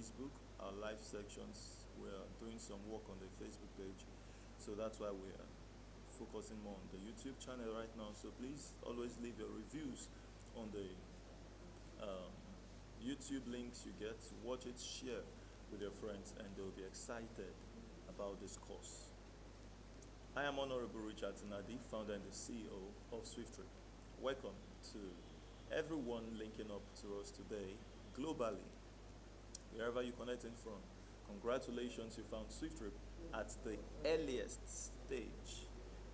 Facebook, our live sections. We're doing some work on the Facebook page. So that's why we're focusing more on the YouTube channel right now. So please always leave your reviews on the YouTube links you get. Watch it, share with your friends, and they'll be excited about this course. I am Honorable Richard Nadi, founder and the CEO of SWIFTtrip. Welcome to everyone linking up to us today globally, wherever you're connecting from. Congratulations, you found SWIFTtrip at the earliest stage.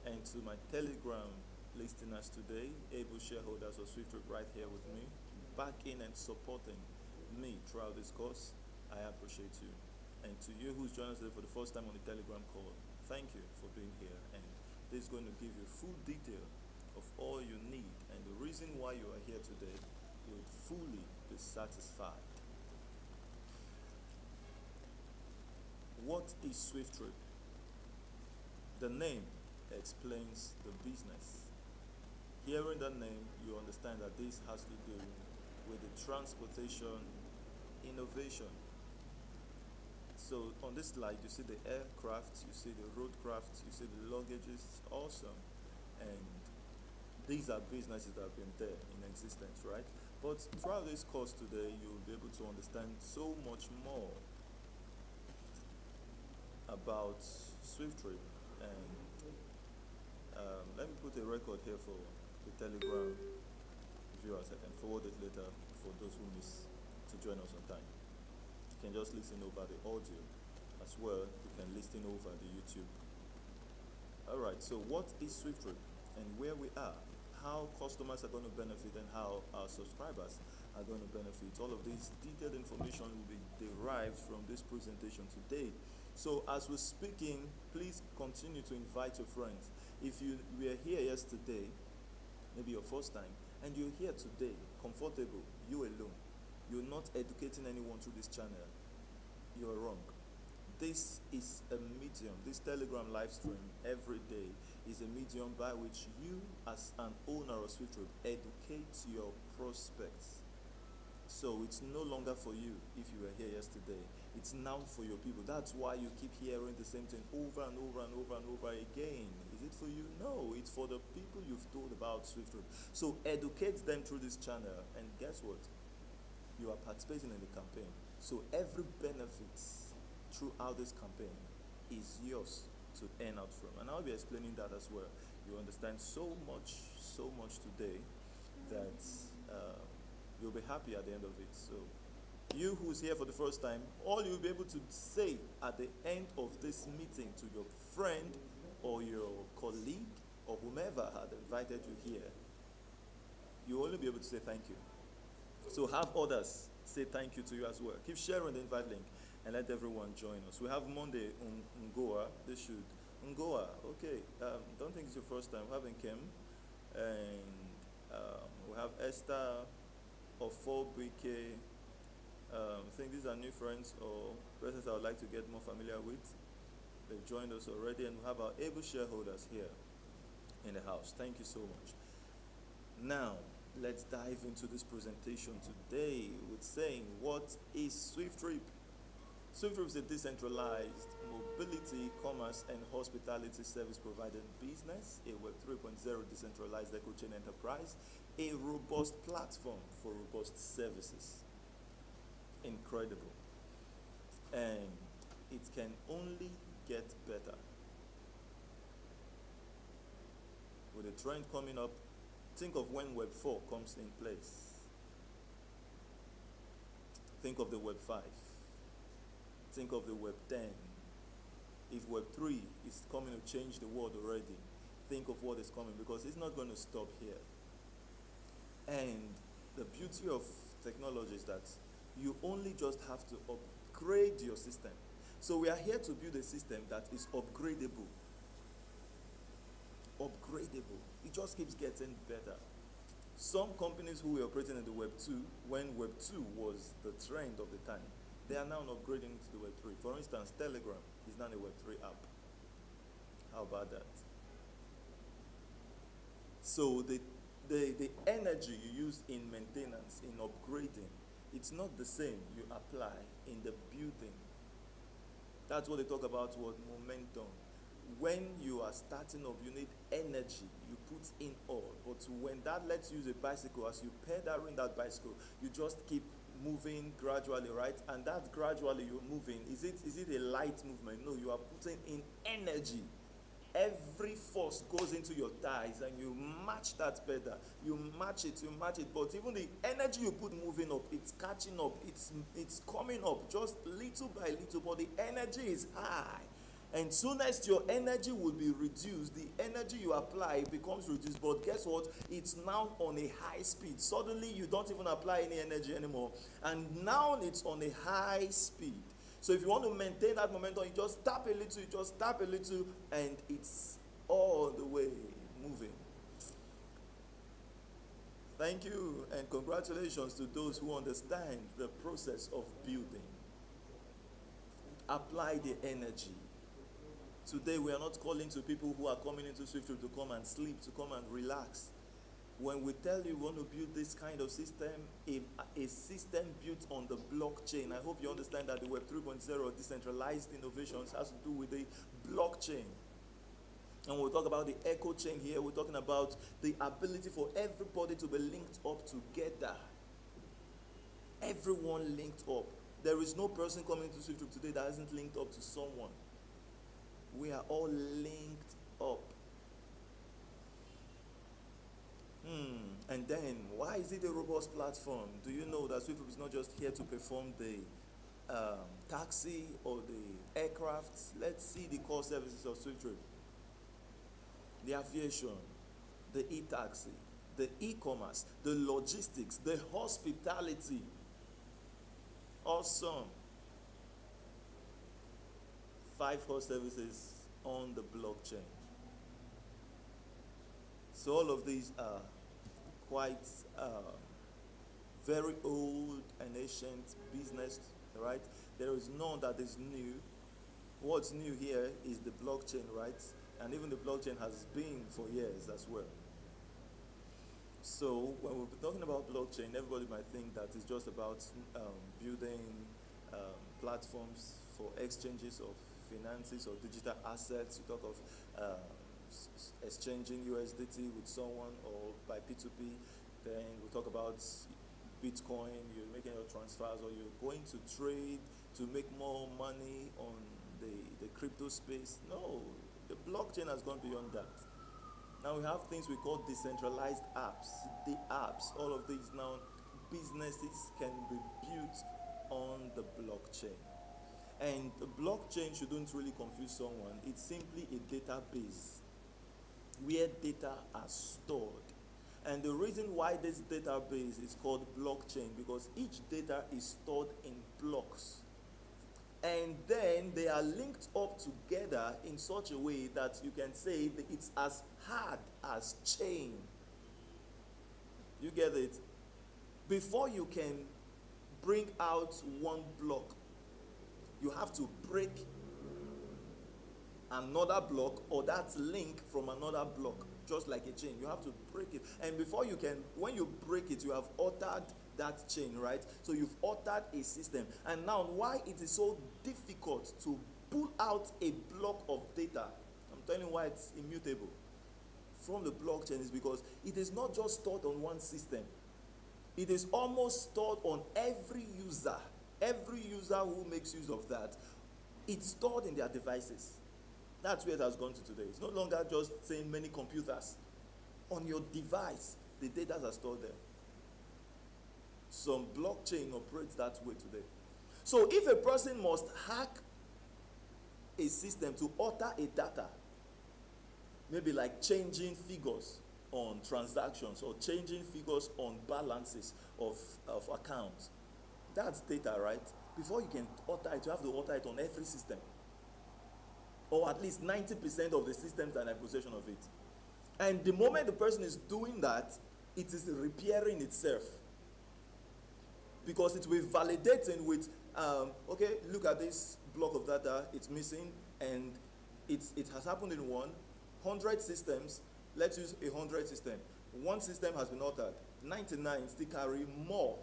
And to my Telegram listeners today, able shareholders of SWIFTtrip right here with me, backing and supporting me throughout this course, I appreciate you. And to you who's joined us today for the first time on the Telegram call, thank you for being here. And this is going to give you full detail of all you need, and the reason why you are here today, you will fully be satisfied. What is SWIFTtrip? The name explains the business. Hearing that name, you understand that this has to do with the transportation innovation. So on this slide, you see the aircraft, you see the roadcraft, you see the luggages. Awesome. And these are businesses that have been there in existence, right? But throughout this course today, you'll be able to understand so much more about SWIFTtrip. And let me put a record here for the Telegram viewers. I can forward it later for those who miss to join us on time. You can just listen over the audio as well. You can listen over the YouTube. All right, so what is SWIFTtrip and where we are, how customers are going to benefit, and how our subscribers are going to benefit. All of this detailed information will be derived from this presentation today. So as we're speaking, please continue to invite your friends. If you were here yesterday, maybe your first time, and you're here today, comfortable, you alone, you're not educating anyone through this channel, you're wrong. This is a medium, this Telegram live stream every day is a medium by which you, as an owner of SWIFTtrip, educate your prospects. So it's no longer for you if you were here yesterday. It's now for your people. That's why you keep hearing the same thing over and over and over and over again. Is it for you? No, it's for the people you've told about SWIFTtrip. So educate them through this channel, and guess what? You are participating in the campaign. So every benefit throughout this campaign is yours to earn out from. And I'll be explaining that as well. You understand so much today that you'll be happy at the end of it. So you who's here for the first time, all you'll be able to say at the end of this meeting to your friend or your colleague or whomever had invited you here, you'll only be able to say thank you. So have others say thank you to you as well. Keep sharing the invite link and let everyone join us. We have Monday Ngoa. This should Ngoa. Okay. Don't think it's your first time. We have Nkem, and we have Esther of 4BK. I think these are new friends or persons I would like to get more familiar with. They've joined us already, and we have our able shareholders here in the house. Thank you so much. Now, let's dive into this presentation today with saying, what is SWIFTtrip? SWIFTtrip is a decentralized mobility, commerce, and hospitality service providing business, a Web 3.0 decentralized eco chain enterprise, a robust platform for robust services. Incredible. And it can only get better. With a trend coming up, think of when Web 4 comes in place. Think of the Web 5. Think of the Web 10. If Web 3 is coming to change the world already, think of what is coming, because it's not going to stop here. And the beauty of technology is that you only just have to upgrade your system. So we are here to build a system that is upgradable. Upgradable. It just keeps getting better. Some companies who were operating in the Web 2, when Web 2 was the trend of the time, they are now upgrading to the Web 3. For instance, Telegram is now a Web 3 app. How about that? So the energy you use in maintenance, in upgrading, it's not the same you apply in the building. That's what they talk about, what momentum. When you are starting up, you need energy. You put in all. But when that lets you use a bicycle, as you pedaling that bicycle, you just keep moving gradually, right? And that gradually you're moving. Is it a light movement? No, you are putting in energy. Every force goes into your thighs and you match that pedal. You match it. But even the energy you put moving up, it's catching up. It's coming up just little by little, but the energy is high. And soonest your energy will be reduced, the energy you apply becomes reduced. But guess what? It's now on a high speed. Suddenly you don't even apply any energy anymore. And now it's on a high speed. So if you want to maintain that momentum, you just tap a little, and it's all the way moving. Thank you, and congratulations to those who understand the process of building. Apply the energy. Today we are not calling to people who are coming into SWIFTtrip to come and sleep, to come and relax. When we tell you we want to build this kind of system, a system built on the blockchain, I hope you understand that the Web 3.0 decentralized innovations has to do with the blockchain. And when we talk about the echo chain here, we're talking about the ability for everybody to be linked up together. Everyone linked up. There is no person coming to SWIFTtrip today that isn't linked up to someone. We are all linked up. And then, why is it a robust platform? Do you know that SWIFTtrip is not just here to perform the taxi or the aircraft? Let's see the core services of SWIFTtrip. The aviation, the e-taxi, the e-commerce, the logistics, the hospitality. Awesome. 5 core services on the blockchain. So all of these are quite very old and ancient business, right? There is none that is new. What's new here is the blockchain, right? And even the blockchain has been for years as well. So when we're talking about blockchain, everybody might think that it's just about building platforms for exchanges of finances or digital assets. You talk of exchanging USDT with someone or by P2P. Then we talk about Bitcoin, you're making your transfers, or you're going to trade to make more money on the crypto space. No, the blockchain has gone beyond that. Now we have things we call decentralized apps. The apps, all of these now, businesses can be built on the blockchain. And the blockchain shouldn't really confuse someone. It's simply a database where data are stored. And the reason why this database is called blockchain, because each data is stored in blocks. And then they are linked up together in such a way that you can say that it's as hard as chain. You get it? Before you can bring out one block, you have to break another block, or that link from another block, just like a chain. You have to break it. And before you can, when you break it, you have altered that chain, right? So you've altered a system. And now, why it is so difficult to pull out a block of data, I'm telling you why it's immutable, from the blockchain, is because it is not just stored on one system. It is almost stored on every user. Every user who makes use of that, it's stored in their devices. That's where it has gone to today. It's no longer just saying many computers. On your device, the data are stored there. Some blockchain operates that way today. So if a person must hack a system to alter a data, maybe like changing figures on transactions or changing figures on balances of accounts, that's data, right? Before you can alter it, you have to alter it on every system. Or at least 90% of the systems that are in possession of it. And the moment the person is doing that, it is repairing itself. Because it will be validating with, okay, look at this block of data, it's missing, and it has happened in 100 systems. Let's use 100 system. One system has been altered. 99 still carry more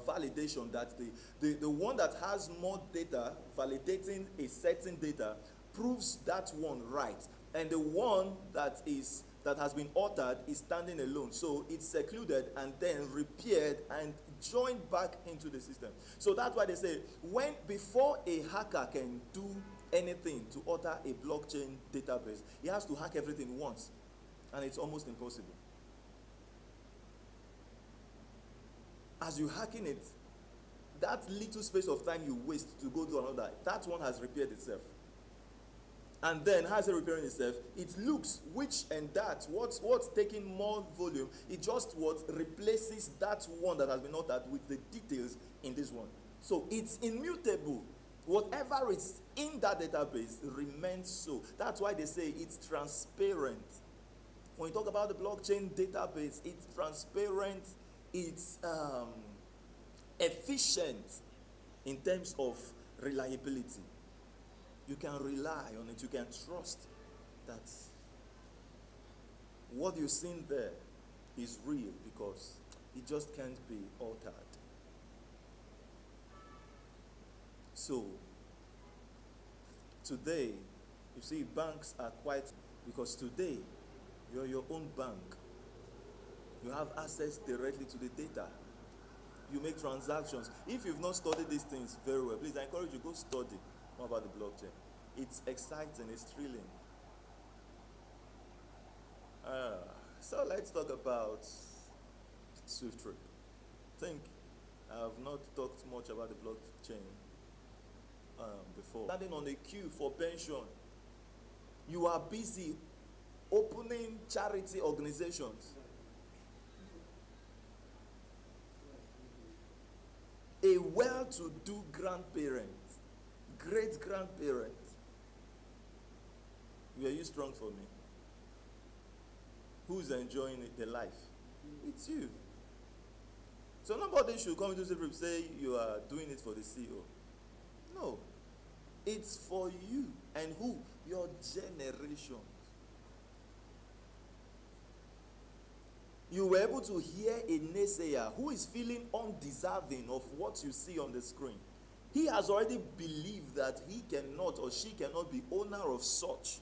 validation, that the one that has more data validating a certain data proves that one right, and the one that has been altered is standing alone. So it's secluded and then repaired and joined back into the system. So that's why they say before a hacker can do anything to alter a blockchain database, he has to hack everything once, and it's almost impossible. As you're hacking it, that little space of time you waste to go to another, that one has repaired itself. And then, as it repairing itself, it looks what's taking more volume, it just replaces that one that has been altered with the details in this one. So it's immutable. Whatever is in that database remains so. That's why they say it's transparent. When you talk about the blockchain database, it's transparent, it's efficient in terms of reliability. You can rely on it, you can trust that what you've seen there is real, because it just can't be altered. So today, you see, banks are quite, because today you're your own bank. You have access directly to the data. You make transactions. If you've not studied these things very well, please, I encourage you, go study more about the blockchain. It's exciting, it's thrilling. So let's talk about SWIFTtrip. I think I have not talked much about the blockchain before. Standing on a queue for pension, you are busy opening charity organizations. A well-to-do grandparent, great-grandparent. Were you strong for me? Who's enjoying the life? It's you. So nobody should come into SWIFTtrip and say you are doing it for the CEO. No. It's for you. And who? Your generation. You were able to hear a naysayer who is feeling undeserving of what you see on the screen. He has already believed that he cannot or she cannot be owner of such.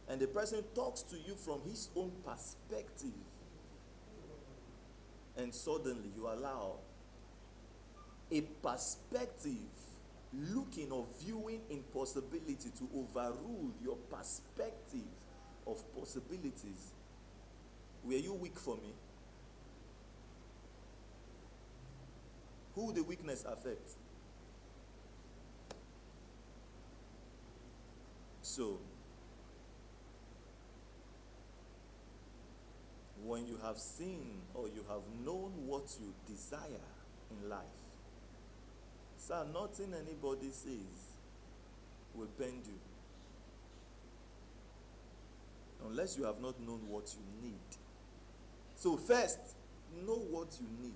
And the person talks to you from his own perspective. And suddenly you allow a perspective, looking or viewing impossibility, to overrule your perspective of possibilities. Were you weak for me? Who will the weakness affect? So, when you have seen or you have known what you desire in life, sir, nothing anybody says will bend you. Unless you have not known what you need. So first, know what you need.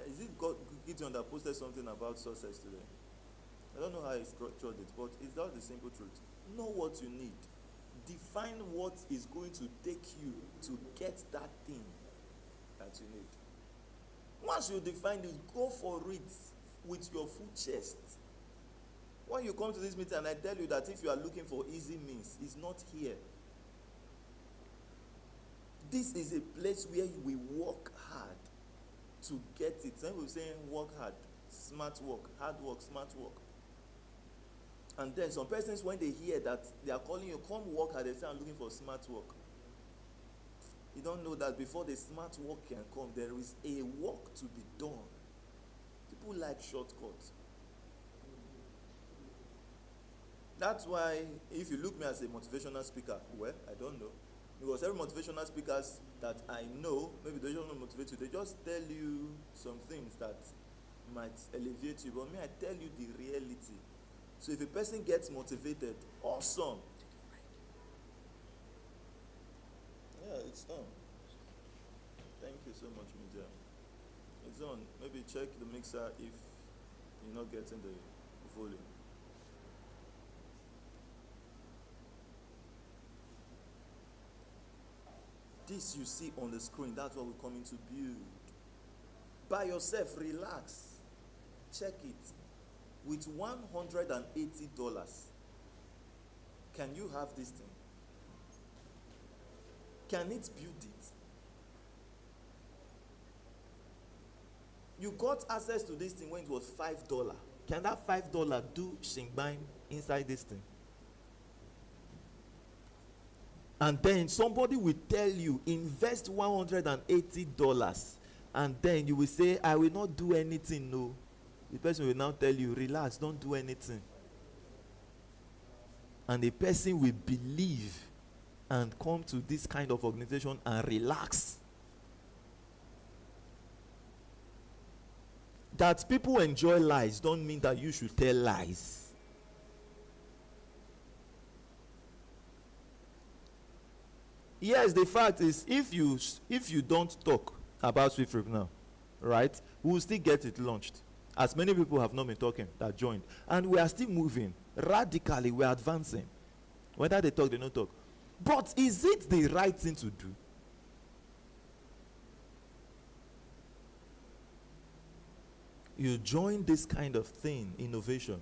Is it Gideon that posted something about success today? I don't know how he structured it, but it's just the simple truth. Know what you need. Define what is going to take you to get that thing that you need. Once you define it, go for it with your full chest. When you come to this meeting and I tell you that if you are looking for easy means, it's not here. This is a place where we work hard to get it. Some people saying work hard, smart work, hard work, smart work. And then some persons, when they hear that they are calling you, come work hard, they say, I'm looking for smart work. You don't know that before the smart work can come, there is a work to be done. People like shortcuts. That's why, if you look me as a motivational speaker, well, I don't know. Because every motivational speakers that I know, maybe they don't motivate you, they just tell you some things that might elevate you. But me, I tell you the reality. So if a person gets motivated, awesome. Yeah, it's on. Thank you so much, Media. It's on. Maybe check the mixer if you're not getting the volume. This you see on the screen, that's what we're coming to build. by yourself, relax, check it. With $180, can you have this thing? Can it build it? You got access to this thing when it was $5. Can that $5 do shingbang inside this thing? And then somebody will tell you, invest $180, and then you will say, I will not do anything. No. The person will now tell you, relax, don't do anything. And the person will believe and come to this kind of organization and relax. That people enjoy lies don't mean that you should tell lies. Yes, the fact is, if you don't talk about SWIFTtrip now, right, we will still get it launched. As many people have not been talking that joined. And we are still moving. Radically, we are advancing. Whether they talk, they don't talk. But is it the right thing to do? You join this kind of thing, innovation,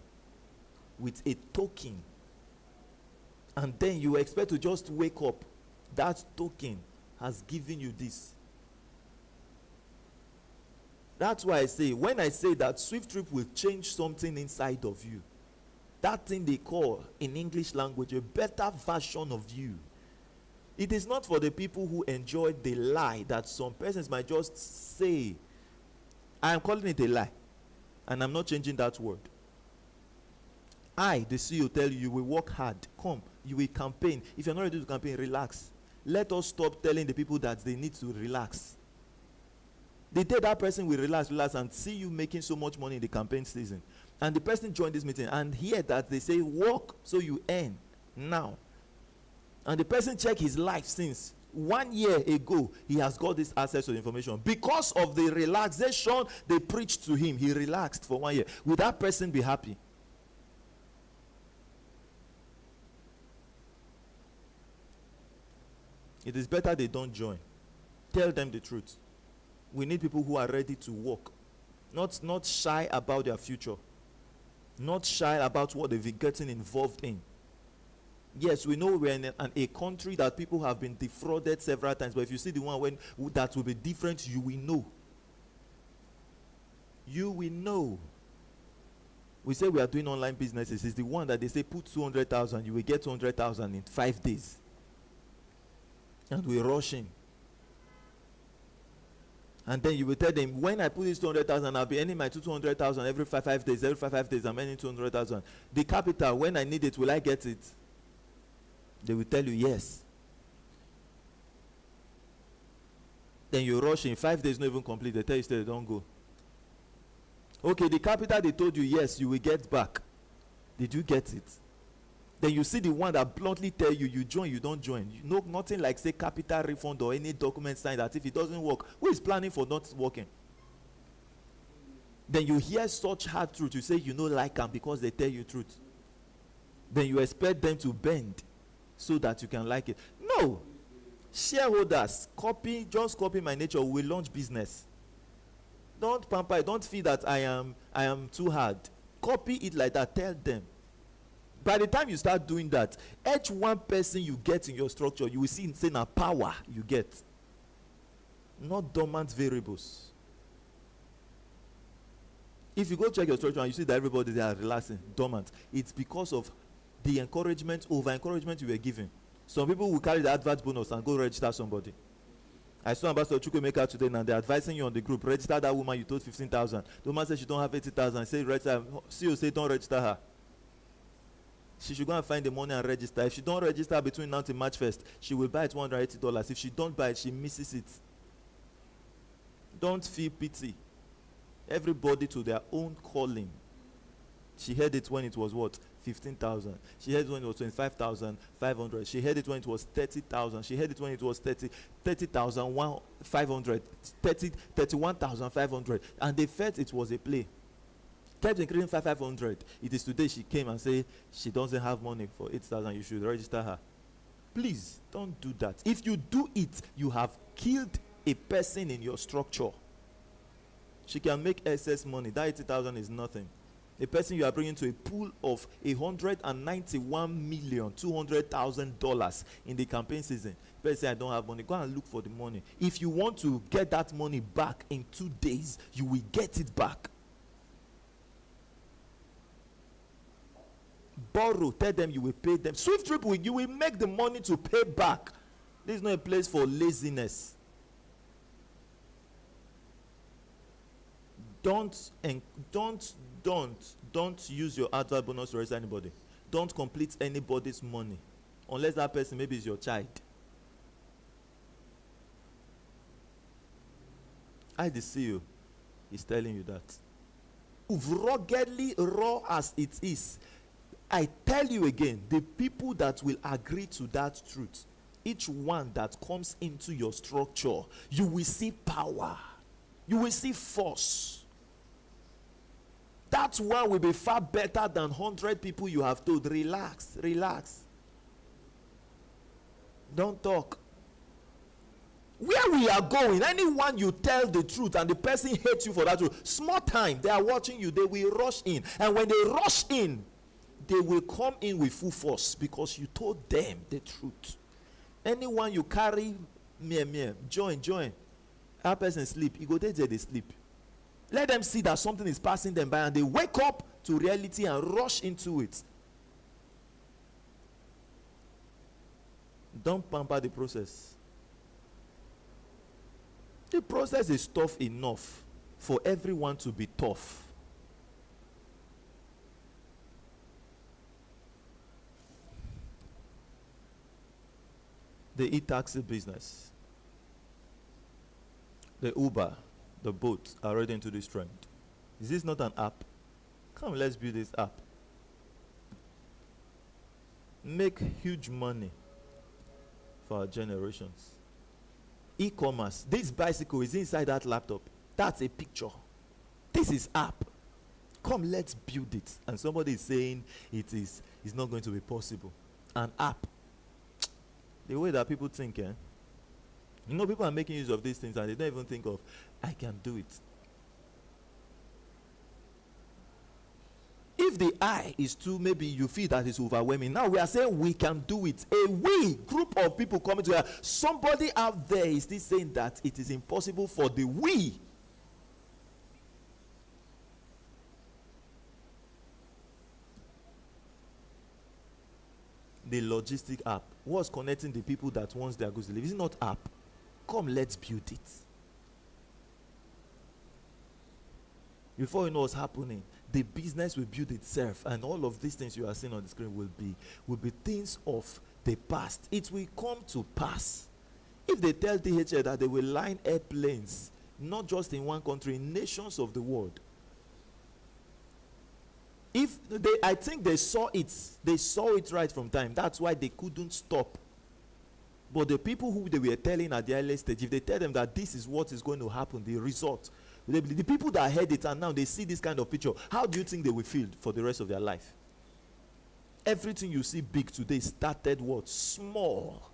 with a token. And then you expect to just wake up. That token has given you this. That's why I say, when I say that SWIFTtrip will change something inside of you, that thing they call in English language a better version of you. It is not for the people who enjoy the lie that some persons might just say. I am calling it a lie, and I'm not changing that word. I, the CEO, tell you, you will work hard. Come, you will campaign. If you're not ready to campaign, relax. Let us stop telling the people that they need to relax. The day that person will relax and see you making so much money in the campaign season, and the person joined this meeting and hear that they say work so you earn now, and the person check his life since 1 year ago, he has got this access to the information because of the relaxation they preached to him. He relaxed for 1 year. Will that person be happy? It is better they don't join. Tell them the truth. We need people who are ready to work, not shy about their future, not shy about what they've been getting involved in. Yes, we know we're in a country that people have been defrauded several times, but if you see the one that will be different, you will know. You will know. We say we are doing online businesses. It's the one that they say put 200,000, you will get 200,000 in 5 days. And we're rushing. And then you will tell them, when I put this 200,000, I'll be earning my 200,000 every five days. Every five days, I'm earning 200,000. The capital, when I need it, will I get it? They will tell you yes. Then you rush in 5 days, not even complete. They tell you still don't go. Okay, the capital they told you yes, you will get back. Did you get it? Then you see the one that bluntly tell you, you join, you don't join. You know, nothing like say capital refund or any document signed that if it doesn't work, who is planning for not working? Then you hear such hard truth, you say you know like them because they tell you truth. Then you expect them to bend so that you can like it. No. Shareholders, just copy my nature, we launch business. Don't pamper it, don't feel that I am too hard. Copy it like that, tell them. By the time you start doing that, each one person you get in your structure, you will see insane power you get. Not dormant variables. If you go check your structure and you see that everybody they are relaxing, dormant, it's because of the encouragement, over-encouragement you were given. Some people will carry the advert bonus and go register somebody. I saw Ambassador Chukwemeka today and they're advising you on the group. Register that woman you told 15,000. The woman said she don't have 80,000. Say register. CEO say don't register her. She should go and find the money and register. If she don't register between now till March 1st, she will buy it $180. If she don't buy it, she misses it. Don't feel pity. Everybody to their own calling. She heard it when it was what? 15,000. She heard it when it was 25,500. She heard it when it was 30,000. She heard it when it was 30,500. 31,500. And they felt it was a play. Kept increasing 500. It is today she came and said she doesn't have money for 8,000. You should register her. Please don't do that. If you do it, you have killed a person in your structure. She can make excess money. That 80,000 is nothing. A person you are bringing to a pool of $191,200,000 in the campaign season. Person say, I don't have money. Go and look for the money. If you want to get that money back in 2 days, you will get it back. Borrow. Tell them you will pay them. SWIFTtrip, you will make the money to pay back. This is not a place for laziness. Don't use your advert bonus to raise anybody. Don't complete anybody's money unless that person maybe is your child. I the CEO is telling you that. Ruggedly raw as it is, I tell you again, the people that will agree to that truth, each one that comes into your structure, you will see power. You will see force. That one will be far better than 100 people you have told. Relax, relax. Don't talk. Where we are going, anyone you tell the truth and the person hates you for that truth, small time, they are watching you, they will rush in. And when they rush in, they will come in with full force because you told them the truth. Anyone you carry, join. That person sleep, you go there, they sleep. Let them see that something is passing them by and they wake up to reality and rush into it. Don't pamper the process. The process is tough enough for everyone to be tough. The e-taxi business, the Uber, the boat are already into this trend. Is this not an app? Come, let's build this app. Make huge money for our generations. E-commerce. This bicycle is inside that laptop. That's a picture. This is app. Come, let's build it. And somebody is saying it's not going to be possible. An app. The way that people think, you know, people are making use of these things and they don't even think of, I can do it. If the I is too, maybe you feel that it's overwhelming. Now we are saying we can do it. A we, group of people coming together. Somebody out there is still saying that it is impossible for the we. The logistic app. What's connecting the people that wants their goods to live? Is it not app? Come, let's build it. Before you know what's happening, the business will build itself, and all of these things you are seeing on the screen will be things of the past. It will come to pass. If they tell DHL that they will line airplanes, not just in one country, in nations of the world. I think they saw it right from time. That's why they couldn't stop. But the people who they were telling at the early stage, if they tell them that this is what is going to happen, the result, the people that heard it and now they see this kind of picture, how do you think they will feel for the rest of their life? Everything you see big today started what? Small.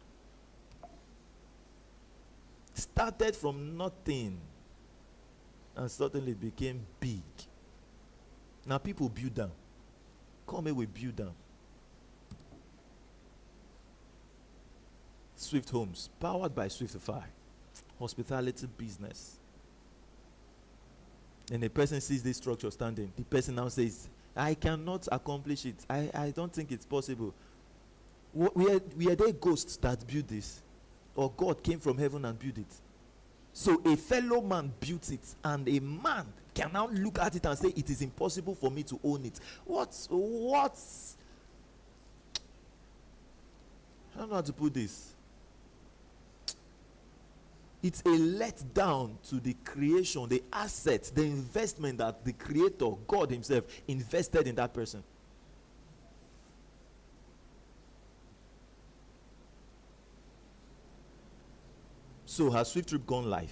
Started from nothing and suddenly became big. Now people build down. Come here, we build down. Swift Homes, powered by SWIFTIFY. Hospitality business. And the person sees this structure standing. The person now says, I cannot accomplish it. I don't think it's possible. We are they ghosts that built this? Or God came from heaven and built it? So a fellow man built it, and a man can now look at it and say, it is impossible for me to own it. What's I don't know how to put this. It's a letdown to the creation, the assets, the investment that the creator, God himself, invested in that person. So has SWIFTtrip gone live?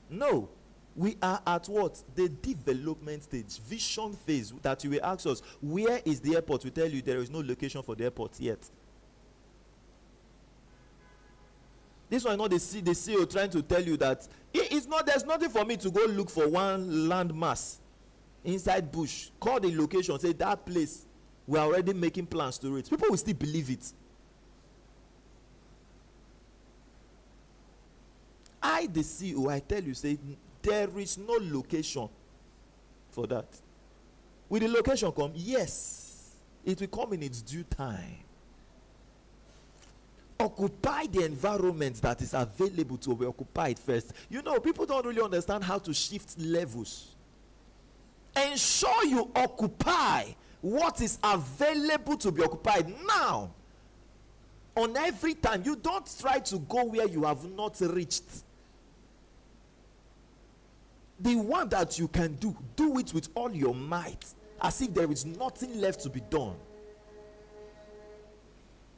No. We are at what? The development stage, vision phase, that you will ask us, where is the airport? We tell you there is no location for the airport yet. This one, not the CEO trying to tell you that it's not. There's nothing for me to go look for one land mass inside bush. Call the location, say that place. We are already making plans to reach. People will still believe it. I, the CEO, I tell you, say there is no location for that. Will the location come? Yes, it will come in its due time. Occupy the environment that is available to be occupied first. You know, people don't really understand how to shift levels. Ensure you occupy what is available to be occupied now. On every time, you don't try to go where you have not reached. The one that you can do it with all your might, as if there is nothing left to be done.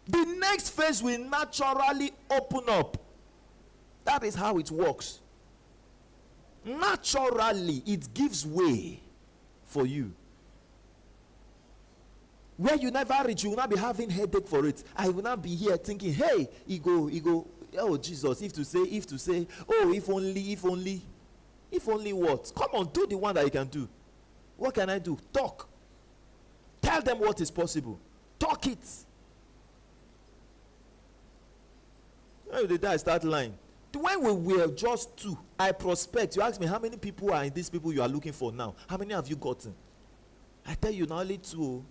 The next phase will naturally open up. That is how it works. Naturally, it gives way for you. Where you never reach, you will not be having headache for it. I will not be here thinking, hey, ego, oh Jesus, if to say, oh, if only what? Come on, do the one that you can do. What can I do? Talk. Tell them what is possible. Talk it. The day I start lying. When we were just two, I prospect. You ask me how many people are in these people you are looking for now. How many have you gotten? I tell you now only two.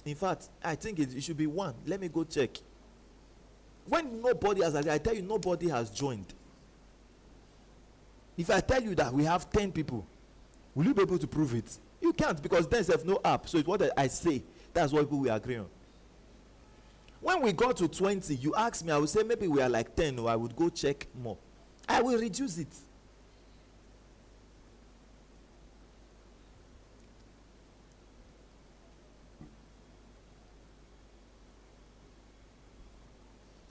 In fact, I think it should be one. Let me go check. When nobody has, I tell you nobody has joined. If I tell you that we have 10 people, will you be able to prove it? You can't, because there's no app. So it's what I say. That's what people will agree on. When we got to 20, you ask me, I would say maybe we are like 10, or I would go check more. I will reduce it.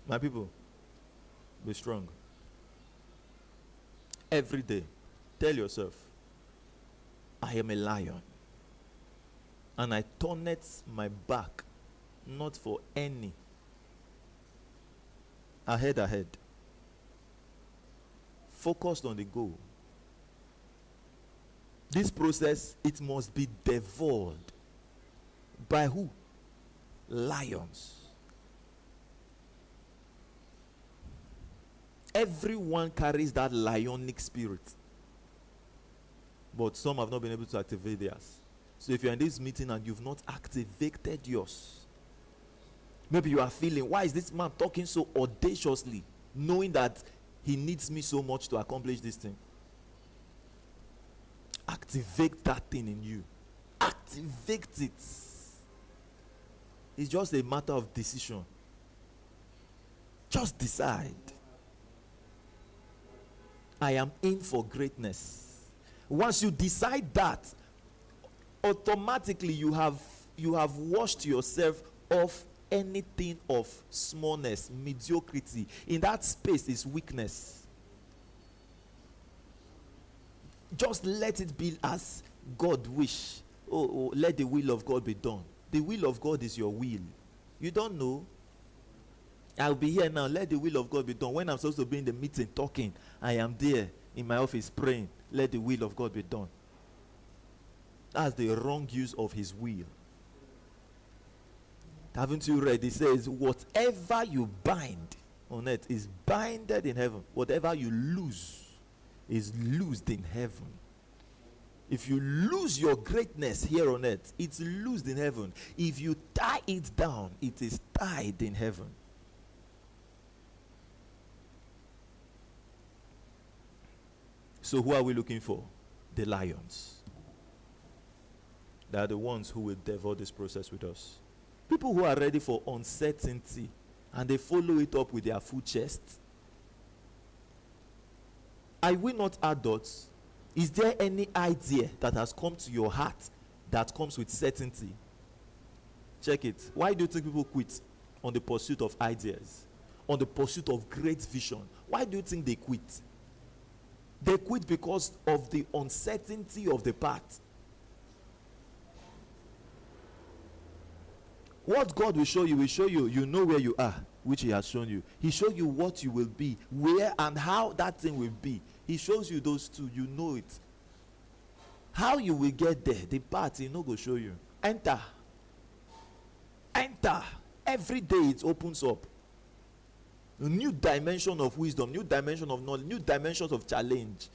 My people, be strong. Every day, tell yourself, I am a lion, and I turned my back not for any. Ahead. Focused on the goal. This process, it must be devoured. By who? Lions. Everyone carries that lionic spirit. But some have not been able to activate theirs. So if you're in this meeting and you've not activated yours, maybe you are feeling, why is this man talking so audaciously, knowing that he needs me so much to accomplish this thing? Activate that thing in you. Activate it. It's just a matter of decision. Just decide. I am in for greatness. Once you decide that, automatically you have washed yourself off anything of smallness, mediocrity. In that space is weakness. Just let it be as God wish. Oh, let the will of God be done. The will of God is your will. You don't know? I'll be here now. Let the will of God be done. When I'm supposed to be in the meeting talking, I am there in my office praying. Let the will of God be done. That's the wrong use of his will. Haven't you read? It says, whatever you bind on earth is binded in heaven. Whatever you lose is loosed in heaven. If you lose your greatness here on earth, it's loosed in heaven. If you tie it down, it is tied in heaven. So who are we looking for? The lions. They are the ones who will devour this process with us. People who are ready for uncertainty and they follow it up with their full chest. Are we not adults? Is there any idea that has come to your heart that comes with certainty? Check it. Why do you think people quit on the pursuit of ideas? On the pursuit of great vision? Why do you think they quit? They quit because of the uncertainty of the path. What God will show you, you know where you are. which he has shown you. He showed you what you will be, where and how that thing will be. He shows you those two, you know it. How you will get there, the path he no go show you. Enter. Enter. Every day it opens up. A new dimension of wisdom, new dimension of knowledge, new dimensions of challenge.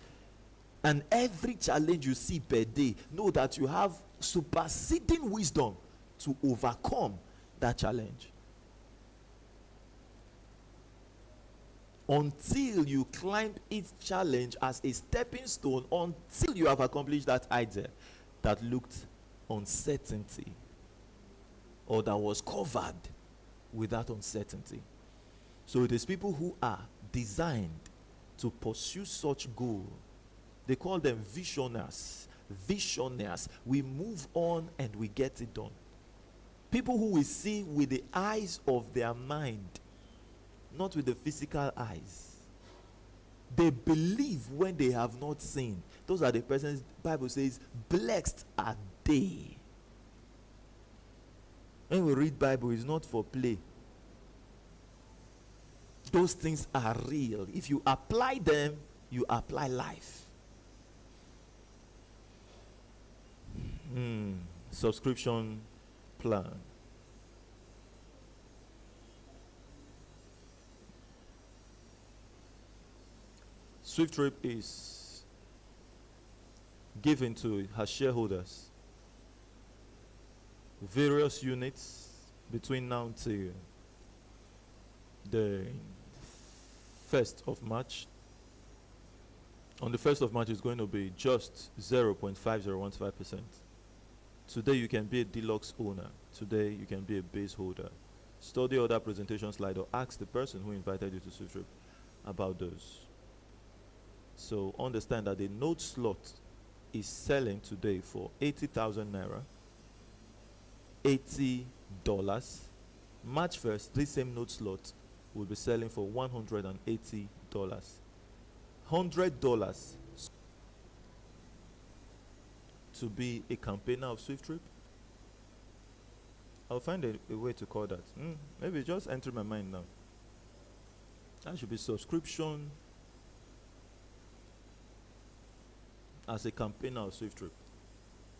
And every challenge you see per day, know that you have superseding wisdom to overcome that challenge. Until you climb each challenge as a stepping stone, until you have accomplished that idea that looked uncertainty or that was covered with that uncertainty. So it is people who are designed to pursue such goal. They call them visionaries. Visionaries. We move on and we get it done. People who will see with the eyes of their mind, not with the physical eyes. They believe when they have not seen. Those are the persons the Bible says, blessed are they. When we read Bible, it's not for play. Those things are real. If you apply them, you apply life. Subscription plan. SWIFTtrip is given to her shareholders various units between now until the 1st of March. On the 1st of March, it's going to be just 0.5015%. Today, you can be a deluxe owner. Today, you can be a base holder. Study other presentation slide or ask the person who invited you to SWIFTtrip about those. So understand that the note slot is selling today for 80,000 naira, $80. March 1st, this same note slot will be selling for $180. $100 to be a campaigner of SWIFTtrip. I'll find a way to call that. Maybe just enter my mind now. That should be subscription as a campaigner of SWIFTtrip.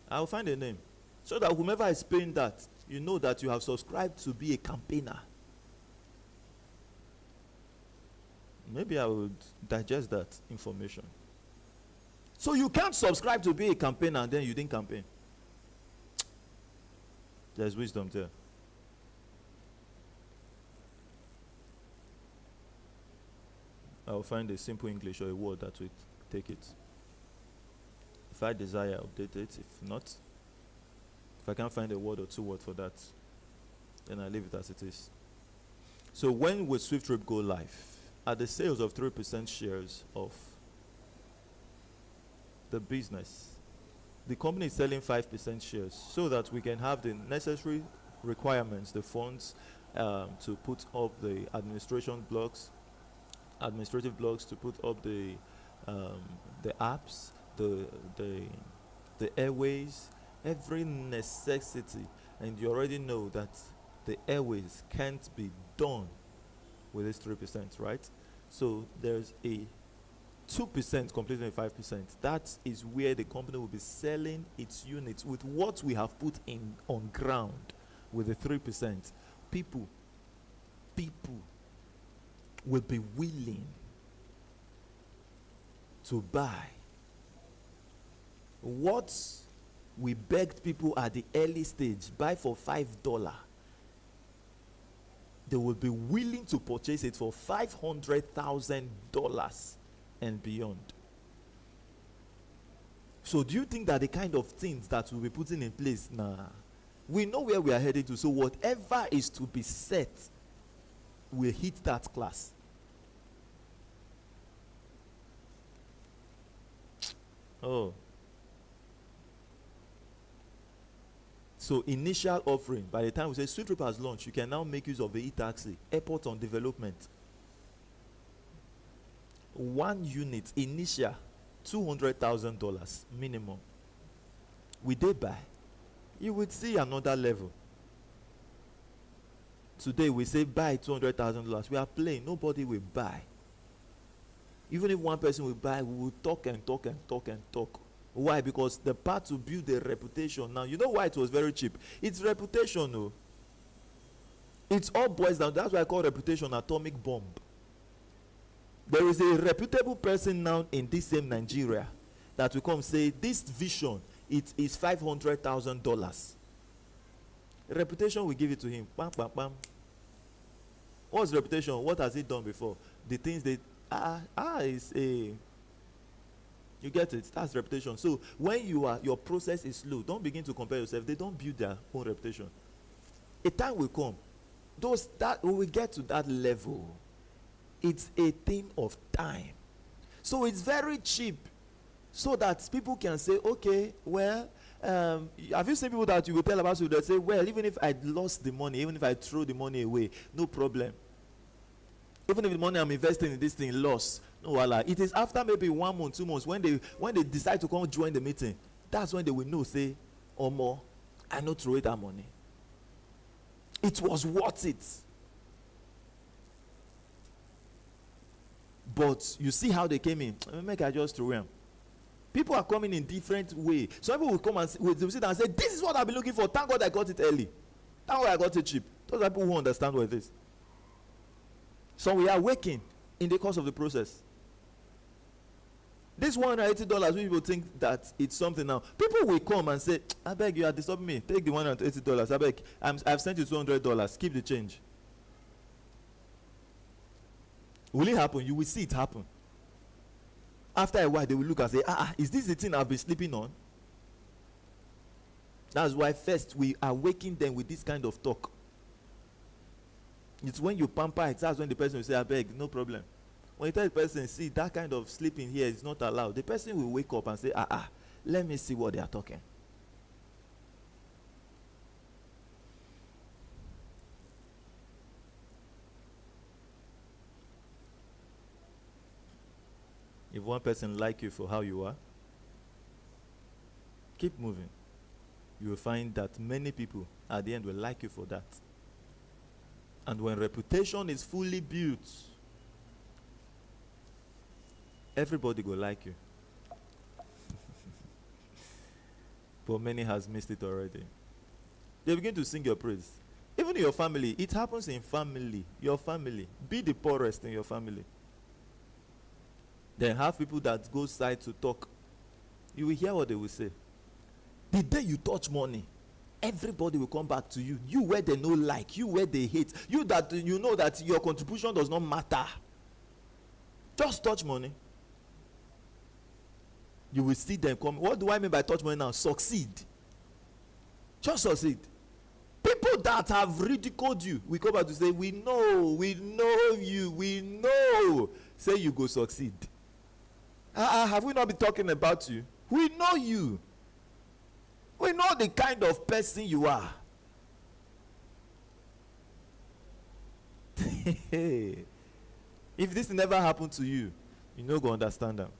I'll find a name so that whomever is paying that, you know that you have subscribed to be a campaigner. Maybe I would digest that information. So you can't subscribe to be a campaigner and then you didn't campaign. There's wisdom there. I'll find a simple English or a word that will take it. If I desire, update it. If not, if I can't find a word or two words for that, then I leave it as it is. So when will SWIFTtrip go live? At the sales of 3% shares of the business. The company is selling 5% shares so that we can have the necessary requirements, the funds to put up the administrative blocks, to put up the apps, the airways, every necessity. And you already know that the airways can't be done with this 3%, right? So there's a 2% completing 5%. That is where the company will be selling its units with what we have put in on ground with the 3%. People will be willing to buy what we begged people at the early stage, buy for $5. They will be willing to purchase it for $500,000 and beyond. So do you think that the kind of things that we'll be putting in place now, we know where we are heading to, so whatever is to be set will hit that class. Oh. So initial offering, by the time we say SWIFTtrip has launched, you can now make use of the e-taxi, airport on development. One unit, initial, $200,000 minimum. Will they buy? You would see another level. today we say buy $200,000, we are playing. Nobody will buy. Even if one person will buy, we will talk and talk and talk and talk. Why? Because the part to build a reputation. Now, you know why it was very cheap? It's reputation, no. It's all boils down. That's why I call reputation atomic bomb. There is a reputable person now in this same Nigeria that will come say, this vision, it is $500,000. Reputation will give it to him. Bam, bam, bam. What's reputation? What has he done before? The things that is a, you get it? That's reputation. So when your process is slow, don't begin to compare yourself. They don't build their own reputation. A time will come. When we get to that level, it's a thing of time. So it's very cheap, so that people can say, okay, well, have you seen people that you will tell about, so they say, well, even if I lost the money, even if I throw the money away, no problem. Even if the money I'm investing in this thing lost, no voila. It is after maybe 1 month, 2 months, when they decide to come join the meeting, that's when they will know, say, or more, I know throw that money. It was worth it. But you see how they came in. Make I just throw them. People are coming in different way. Some people will come and will sit and say, this is what I've been looking for. Thank God I got it early. Thank God I got it cheap. Those are people who understand what it is. So we are working in the course of the process. This $180, people think that it's something now. People will come and say, I beg you are disturbing me. Take the $180. I beg. I've sent you $200. Keep the change. Will it happen? You will see it happen. After a while, they will look and say, is this the thing I've been sleeping on? That's why first we awaken them with this kind of talk. It's when you pamper it, that's when the person will say, I beg, no problem. When you tell the person, see, that kind of sleeping here is not allowed, the person will wake up and say, let me see what they are talking. If one person like you for how you are, keep moving. You will find that many people at the end will like you for that. And when reputation is fully built, everybody will like you. But many has missed it already. They begin to sing your praise. Even in your family, it happens in family. Your family. Be the poorest in your family. Then have people that go side to talk. You will hear what they will say. The day you touch money, everybody will come back to you. You where they no like, you where they hate, you that you know that your contribution does not matter. Just touch money. You will see them come. What do I mean by touch money now? Succeed. Just succeed. People that have ridiculed you will come back to say, we know you, we know. Say you go succeed. Have we not been talking about you? We know you. We know the kind of person you are. If this never happened to you, you're not going to understand them.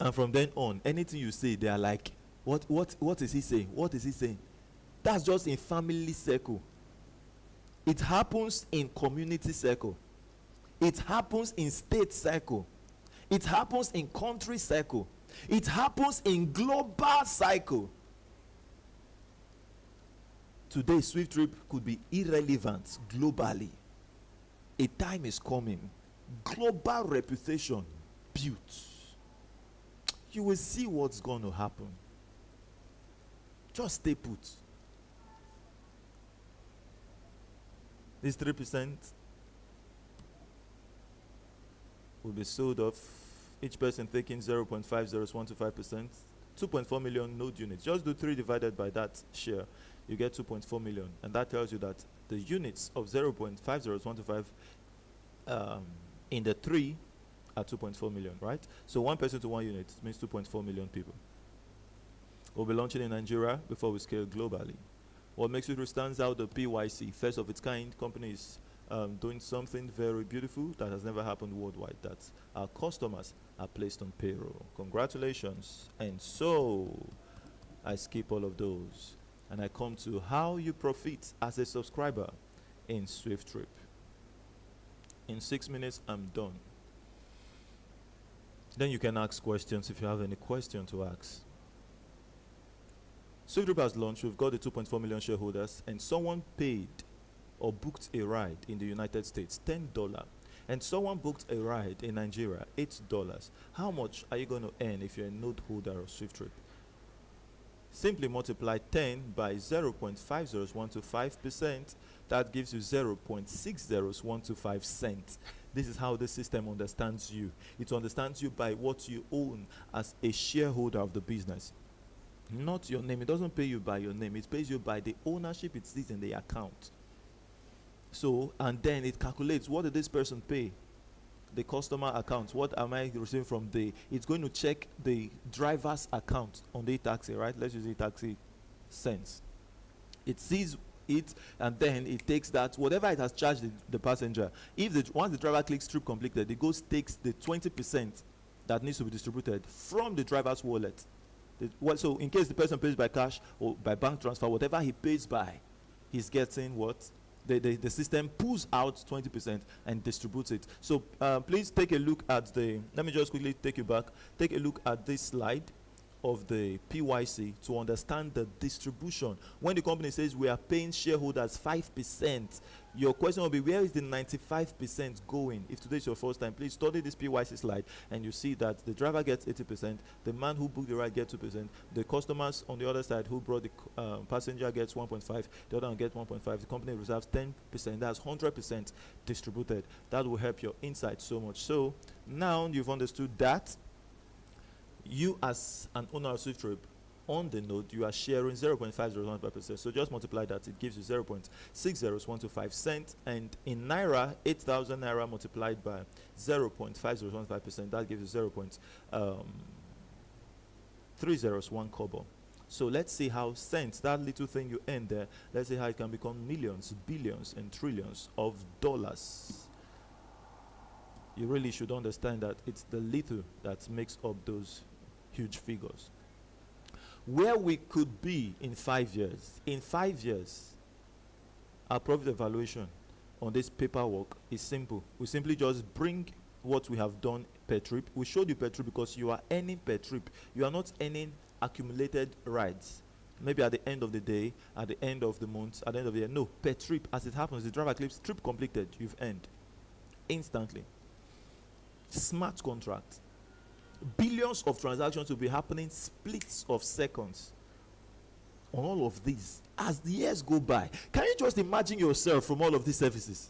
And from then on, anything you say, they are like, what is he saying? What is he saying? That's just in family circle. It happens in community circle. It happens in state circle. It happens in country circle. It happens in global cycle. Today, SWIFTtrip could be irrelevant globally. A time is coming. Global reputation built. You will see what's going to happen. Just stay put. This 3% will be sold off. Each person taking 0.5015%. 2.4 million node units. Just do 3 divided by that share. You get 2.4 million. And that tells you that the units of 0.5015 in the 3 are 2.4 million, right? So 1 person to 1 unit means 2.4 million people. We'll be launching in Nigeria before we scale globally. What makes it stands out, the PYC, first of its kind company, is doing something very beautiful that has never happened worldwide, that our customers are placed on payroll. Congratulations. And so I skip all of those. And I come to how you profit as a subscriber in SWIFTtrip. In 6 minutes, I'm done. Then you can ask questions if you have any question to ask. SWIFTtrip has launched. We've got the 2.4 million shareholders, and someone paid or booked a ride in the United States, $10. And someone booked a ride in Nigeria, $8. How much are you going to earn if you're a node holder of SWIFTtrip? Simply multiply 10 by 0.50125%. That gives you 0.60125 cents. This is how the system understands you. It understands you by what you own as a shareholder of the business. Not your name. It doesn't pay you by your name. It pays you by the ownership it sees in the account. So, and then it calculates, what did this person pay? The customer account. What am I receiving from the, it's going to check the driver's account on the taxi, right? Let's use the taxi sense. It sees it, and then it takes that, whatever it has charged the passenger. If once the driver clicks trip completed, it goes takes the 20% that needs to be distributed from the driver's wallet. So in case the person pays by cash or by bank transfer, whatever he pays by, he's getting what? The system pulls out 20% and distributes it. So please take a look at let me just quickly take you back. Take a look at this slide of the PYC to understand the distribution. When the company says we are paying shareholders 5%, your question will be, where is the 95% going? If today is your first time, please study this PYC slide and you see that the driver gets 80%, the man who booked the ride gets 2%, the customers on the other side who brought the passenger gets 1.5, the other one gets 1.5, the company reserves 10%, that's 100% distributed. That will help your insight so much. So now you've understood that you as an owner of SWIFTtrip on the node, you are sharing 0.501%. So just multiply that, it gives you 0.60125 cents. And in Naira, 8,000 Naira multiplied by 0.5015%, that gives you 0.301 kobo. So let's see how cents, that little thing you earn there, let's see how it can become millions, billions, and trillions of dollars. You really should understand that it's the little that makes up those huge figures. Where we could be in 5 years. In 5 years, our profit evaluation on this paperwork is simple. We simply just bring what we have done per trip. We showed you per trip because you are earning per trip. You are not earning accumulated rides. Maybe at the end of the day, at the end of the month, at the end of the year. No, per trip. As it happens, the driver clicks trip completed, you've earned instantly. Smart contract. Billions of transactions will be happening splits of seconds on all of these as the years go by. Can you just imagine yourself from all of these services?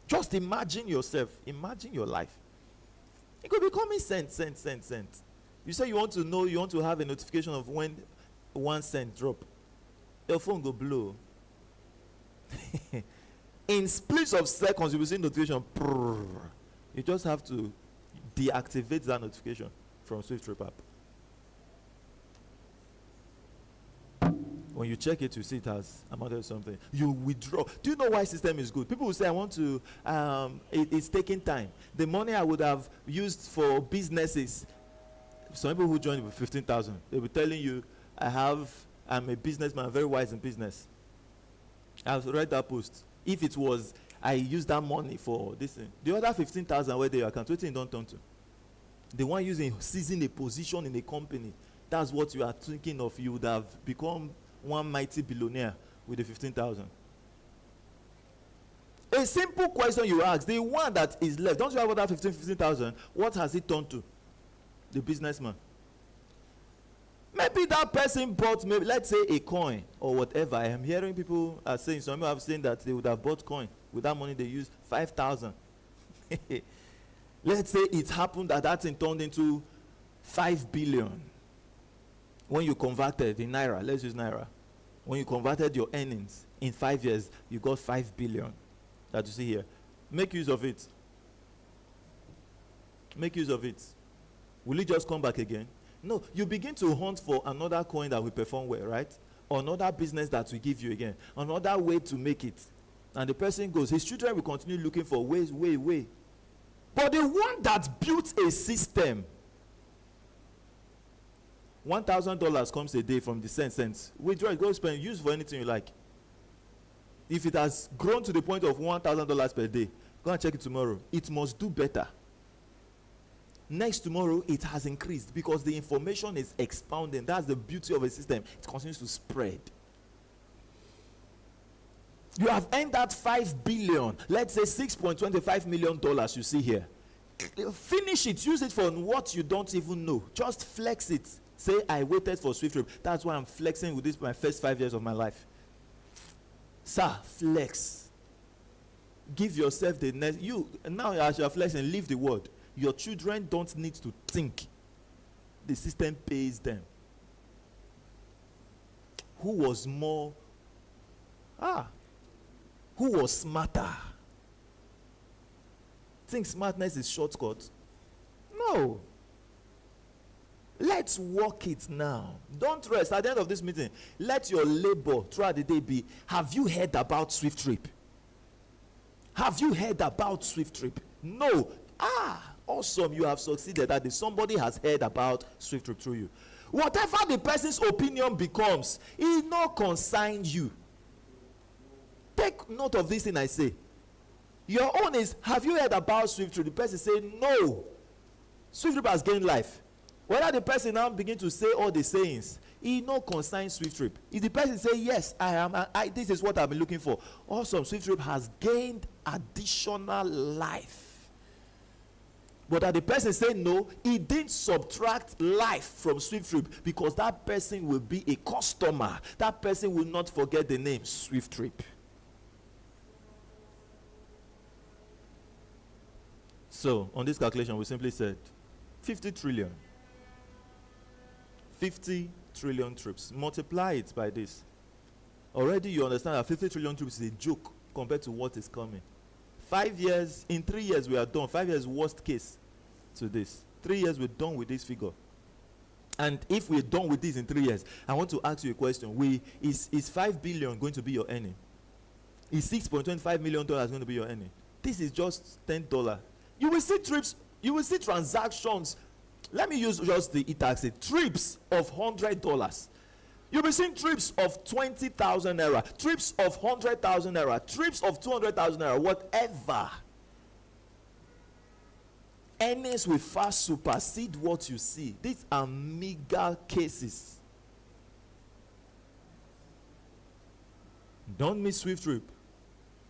Just imagine yourself. Imagine your life. It could be coming cent. You say you want to know, you want to have a notification of when 1 cent drop. Your phone go blow. In splits of seconds, you will see notification. You just have to deactivate that notification from SWIFTtrip app. When you check it, you see it has amounted to something. You withdraw. Do you know why system is good? People will say, I want to, it's taking time. The money I would have used for businesses, some people who joined with 15,000, they'll be telling you, I'm a businessman, very wise in business. I've read that post. If it was, I use that money for this thing. The other 15,000 where they account, what thing don't turn to? The one seizing a position in a company, that's what you are thinking of. You would have become one mighty billionaire with the 15,000. A simple question you ask, the one that is left, don't you have that 15,000? What has it turned to? The businessman. Maybe that person bought, maybe let's say a coin or whatever. I am hearing people are saying, some people have saying that they would have bought coin. With that money they used 5,000. Let's say it happened that thing turned into 5 billion. When you converted in Naira, let's use Naira. When you converted your earnings in 5 years, you got 5 billion that you see here. Make use of it. Make use of it. Will it just come back again? No, you begin to hunt for another coin that will perform well, right? Or another business that will give you again. Another way to make it. And the person goes, his children will continue looking for ways. But the one that built a system, $1,000 comes a day from the cents. Withdraw it, go spend, use for anything you like. If it has grown to the point of $1,000 per day, go and check it tomorrow. It must do better. Next tomorrow, it has increased because the information is expounding. That's the beauty of a system. It continues to spread. You have earned that $5 billion, let's say $6.25 million you see here. Finish it, use it for what you don't even know. Just flex it. Say, I waited for SWIFTtrip. That's why I'm flexing with this my first 5 years of my life. Sir, flex. Give yourself the next. You now, as you're flexing, leave the word. Your children don't need to think. The system pays them. Who was more? Who was smarter? Think smartness is shortcut? No. Let's work it now. Don't rest. At the end of this meeting, let your labor throughout the day be, have you heard about SWIFTtrip? Have you heard about SWIFTtrip? No. Awesome, you have succeeded. That somebody has heard about SWIFTtrip through you. Whatever the person's opinion becomes, it not concern you. Take note of this thing I say. Your own is, have you heard about SWIFTtrip? The person say, no. SWIFTtrip has gained life. Whether the person now begin to say all the sayings, he no concern SWIFTtrip. If the person say, yes, this is what I've been looking for. Awesome, SWIFTtrip has gained additional life. But that the person say no, he didn't subtract life from SWIFTtrip because that person will be a customer. That person will not forget the name SWIFTtrip. So, on this calculation, we simply said 50 trillion. 50 trillion trips. Multiply it by this. Already you understand that 50 trillion trips is a joke compared to what is coming. 5 years, in 3 years we are done. 5 years worst case to this. 3 years we're done with this figure. And if we're done with this in 3 years, I want to ask you a question. Is 5 billion going to be your earning? Is $6.25 million going to be your earning? This is just $10. You will see trips, you will see transactions. Let me use just the e-taxi. Trips of $100. You'll be seeing trips of 20,000 naira, trips of 100,000 naira, trips of 200,000 naira, whatever. Earnings will fast supersede what you see. These are mega cases. Don't miss SWIFTtrip.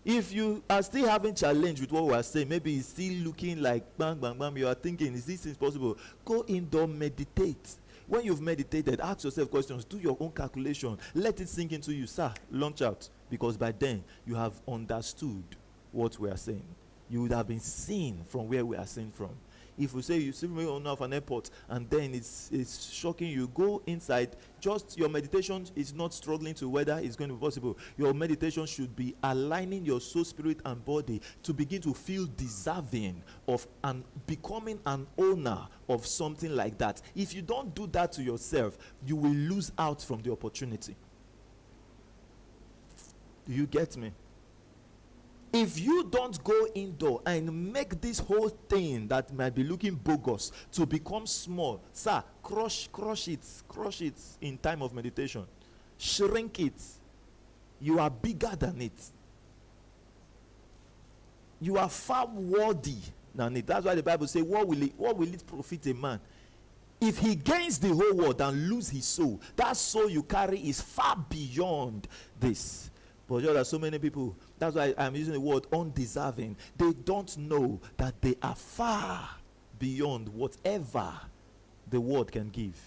If you are still having challenge with what we are saying, maybe it's still looking like bang, bang, bang, you are thinking, is this possible? Go indoor, meditate. When you've meditated, ask yourself questions, do your own calculation, let it sink into you. Sir, launch out, because by then you have understood what we are saying. You would have been seen from where we are saying from. If we say you see me on an airport and then it's shocking you, go inside. Just your meditation is not struggling to whether it's going to be possible. Your meditation should be aligning your soul, spirit, and body to begin to feel deserving of and becoming an owner of something like that. If you don't do that to yourself, you will lose out from the opportunity. Do you get me? If you don't go indoor and make this whole thing that might be looking bogus to become small, sir, crush it in time of meditation. Shrink it. You are bigger than it. You are far worthy than it. That's why the Bible says, what will it profit a man if he gains the whole world and lose his soul? That soul you carry is far beyond this. But there are so many people, that's why I'm using the word undeserving. They don't know that they are far beyond whatever the world can give.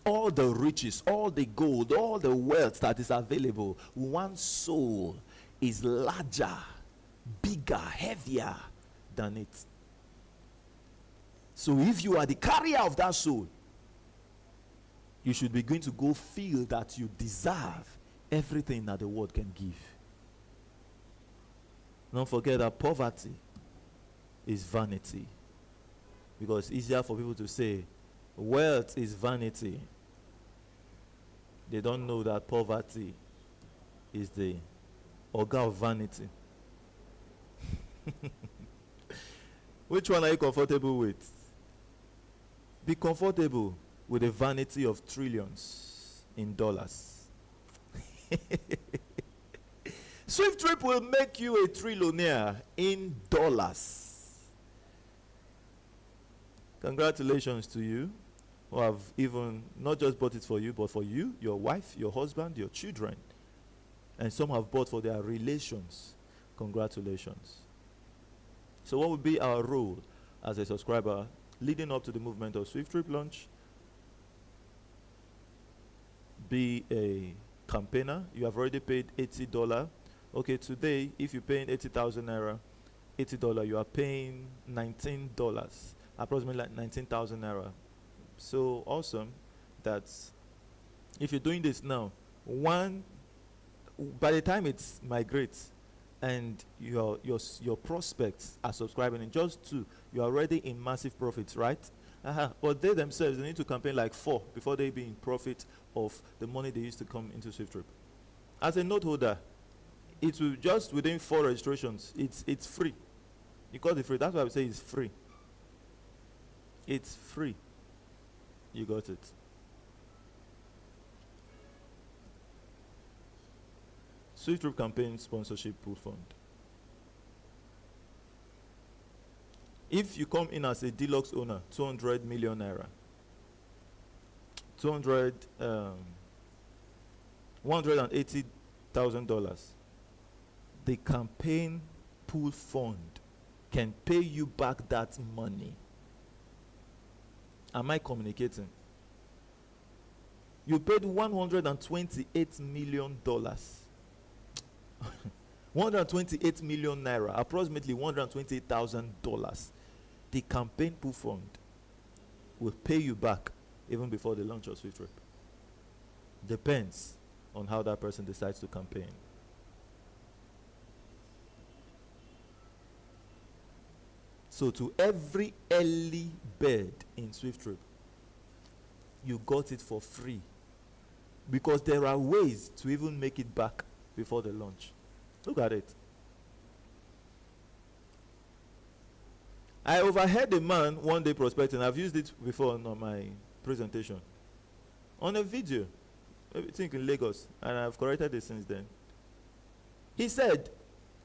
All the riches, all the gold, all the wealth that is available, one soul is larger, bigger, heavier than it. So if you are the carrier of that soul, you should be going to go feel that you deserve everything that the world can give. Don't forget that poverty is vanity. Because it's easier for people to say wealth is vanity. They don't know that poverty is the organ of vanity. Which one are you comfortable with? Be comfortable. with a vanity of trillions in dollars. SWIFTtrip will make you a trillionaire in dollars. Congratulations to you who have even not just bought it for you, but for you, your wife, your husband, your children. And some have bought for their relations. Congratulations. So what will be our role as a subscriber leading up to the movement of SWIFTtrip launch? Be a campaigner. You have already paid $80. Okay, today, if you're paying 80,000 naira, $80, you are paying $19, approximately like 19,000 naira. So awesome that if you're doing this now, one, by the time it migrates and your prospects are subscribing, and just two, you're already in massive profits, right? But they themselves, they need to campaign like 4 before they be in profit of the money they used to come into SWIFTtrip. As a note holder, it will just within 4 registrations, it's free. You got it free. That's why I would say it's free. It's free. You got it. SWIFTtrip campaign sponsorship pool fund. If you come in as a deluxe owner, 200 million naira. $180,000. The campaign pool fund can pay you back that money. Am I communicating? You paid $128 million. 128 million naira, approximately $128,000. The campaign pool fund will pay you back even before the launch of SWIFTtrip. Depends on how that person decides to campaign. So to every early bird in SWIFTtrip, you got it for free, because there are ways to even make it back before the launch. Look at it. I overheard a man one day prospecting. I've used it before on my presentation. On a video, I think in Lagos, and I've corrected it since then. He said,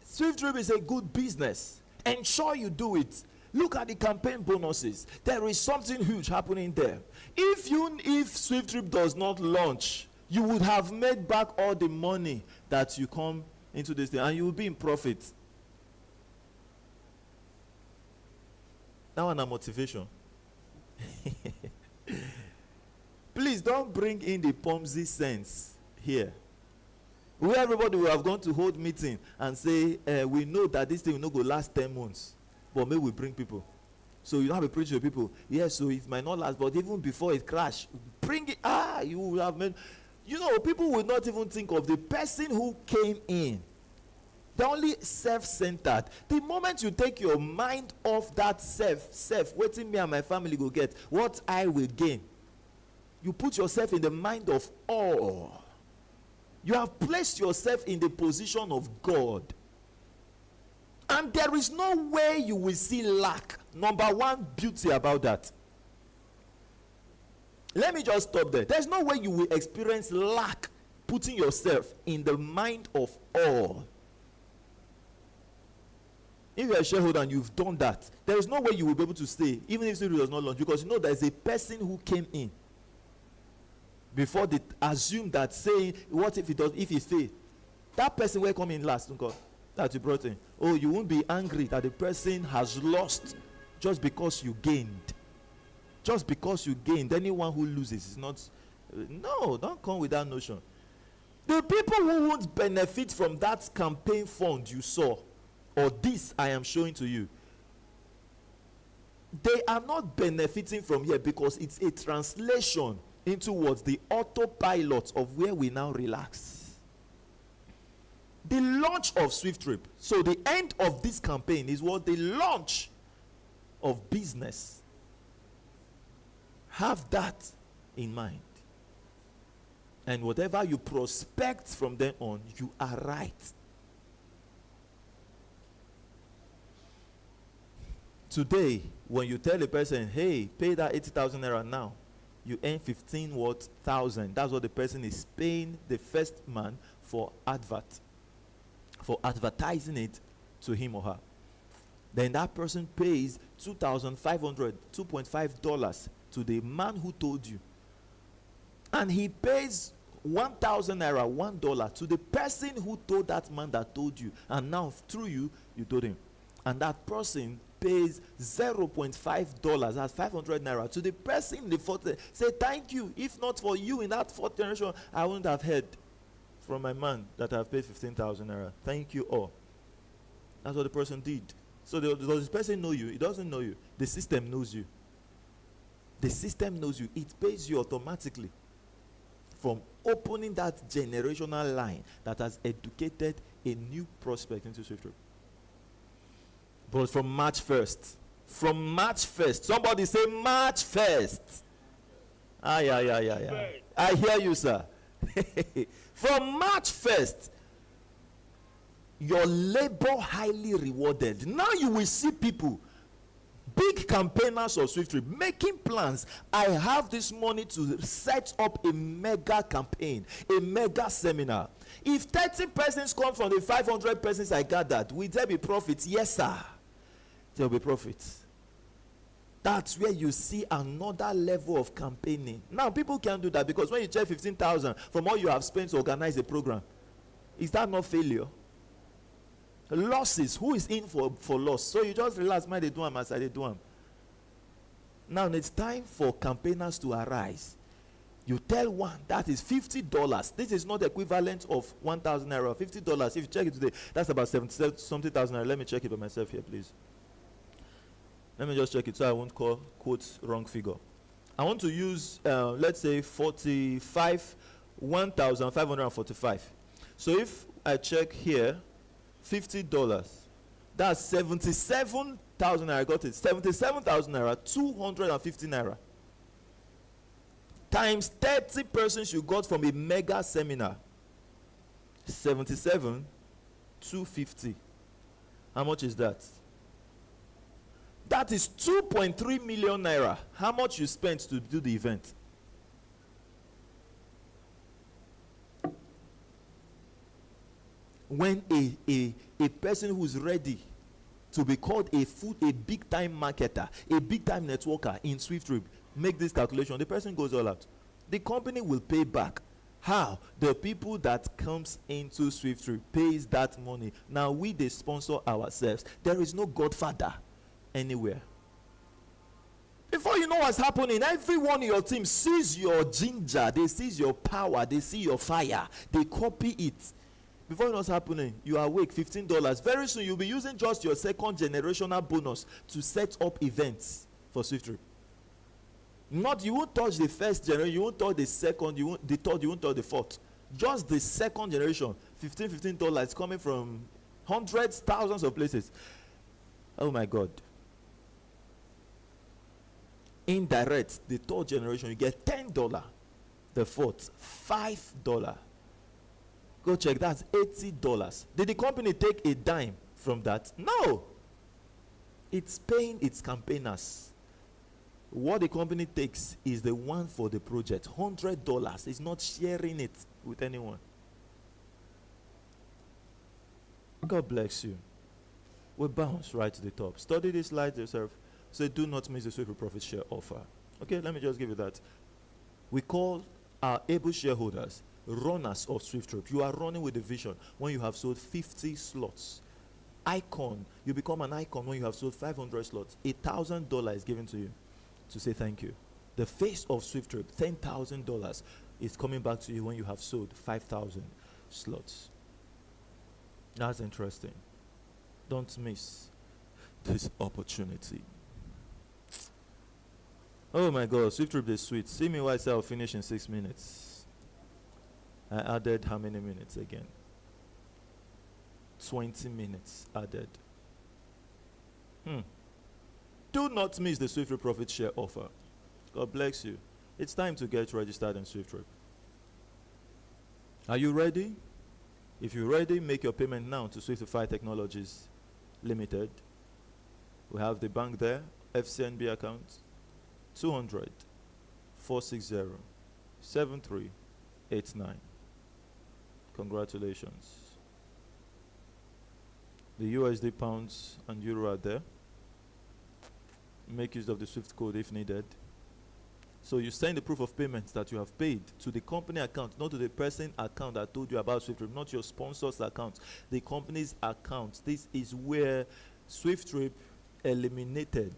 SWIFTtrip is a good business. Ensure you do it. Look at the campaign bonuses. There is something huge happening there. If SWIFTtrip does not launch, you would have made back all the money that you come into this thing, and you will be in profit. Now, on a motivation. Please don't bring in the Pomzi sense here. Where everybody will have gone to hold meeting and say, we know that this thing will not go last 10 months, but maybe we bring people. So you don't have to preach to people. Yes, so it might not last, but even before it crash, bring it. You will have made. You know, people will not even think of the person who came in. They're only self-centered. The moment you take your mind off that self, waiting me and my family go get, what I will gain. You put yourself in the mind of all. You have placed yourself in the position of God. And there is no way you will see lack. Number one beauty about that. Let me just stop there. There's no way you will experience lack putting yourself in the mind of all. If you're a shareholder and you've done that, there is no way you will be able to stay, even if it does not launch, because you know there's a person who came in before they assume that saying, what if it does, if it fails? That person will come in last, that you brought in. Oh, you won't be angry that the person has lost just because you gained. Just because you gained. Anyone who loses is not. No, don't come with that notion. The people who won't benefit from that campaign fund you saw, or this I am showing to you, they are not benefiting from here because it's a translation into what the autopilot of where we now relax. The launch of SWIFTtrip. So the end of this campaign is what the launch of business. Have that in mind. And whatever you prospect from then on, you are right. Today, when you tell a person, hey, pay that 80,000 naira now, you earn 15 what thousand. That's what the person is paying the first man for advertising it to him or her. Then that person pays $2.5 to the man who told you, and he pays 1,000 naira, $1 to the person who told that man that told you, and now through you told him, and that person pays $0.5, that's 500 naira, to the person in the fourth. Say thank you. If not for you in that fourth generation, I wouldn't have heard from my man that I've paid 15,000 naira. Thank you all. That's what the person did. So does this person know you? It doesn't know you. The system knows you. The system knows you. It pays you automatically from opening that generational line that has educated a new prospect into SWIFTtrip. But from March 1st, somebody say March 1st. I hear you, sir. From March 1st, your labor highly rewarded. Now you will see people, big campaigners of SWIFTtrip, making plans. I have this money to set up a mega campaign, a mega seminar. If 30 persons come from the 500 persons I gathered, will there be profits? Yes, sir. There will be profits. That's where you see another level of campaigning. Now, people can't do that because when you check 15,000 from all you have spent to organize a program, is that not failure? Losses. Who is in for loss? So you just relax, man, they do them as I do them. Now, it's time for campaigners to arise. You tell one, that is $50. This is not equivalent of 1,000 naira. $50. If you check it today, that's about 70-something thousand naira. Let me check it by myself here, please. Let me just check it so I won't quote wrong figure. I want to use, let's say, 1,545. So if I check here, $50, that's 77,000 naira. I got it. 77,000 naira, 250 naira. Times 30 persons you got from a mega seminar. 77, 250. How much is that? That is 2.3 million naira. How much you spent to do the event? When a person who's ready to be called a big time marketer, a big time networker in SWIFTtrip, make this calculation, the person goes all out. The company will pay back. How? The people that comes into SWIFTtrip pays that money. Now they sponsor ourselves. There is no godfather anywhere. Before you know what's happening, everyone in your team sees your ginger, they see your power, they see your fire, they copy it. Before you know what's happening, you are awake, $15. Very soon you'll be using just your second generational bonus to set up events for SWIFTtrip. You won't touch the first generation, you won't touch the second, the third, you won't touch the fourth. Just the second generation, $15 coming from hundreds, thousands of places. Oh my God. Indirect, the third generation, you get $10. The fourth, $5. Go check, that's $80. Did the company take a dime from that? No. It's paying its campaigners. What the company takes is the one for the project, $100. It's not sharing it with anyone. God bless you. We bounce right to the top. Study this slide yourself. Say, do not miss the SWIFTtrip profit share offer. Okay, let me just give you that. We call our able shareholders runners of SWIFTtrip. You are running with a vision when you have sold 50 slots. Icon, you become an icon when you have sold 500 slots. $1,000 is given to you to say thank you. The face of SWIFTtrip, $10,000 is coming back to you when you have sold 5,000 slots. That's interesting. Don't miss this opportunity. Oh my God, SWIFTtrip is sweet. See me while I'll finish in 6 minutes. I added how many minutes again? 20 minutes added. Do not miss the SWIFTtrip profit share offer. God bless you. It's time to get registered in SWIFTtrip. Are you ready? If you're ready, make your payment now to SWIFTIFY Technologies Limited. We have the bank there, FCNB account, 200 460-7389. Congratulations. The USD pounds and euro are there. Make use of the SWIFT code if needed. So you send the proof of payment that you have paid to the company account, not to the person account that told you about SWIFTtrip, not your sponsor's account, the company's account. This is where SWIFTtrip eliminated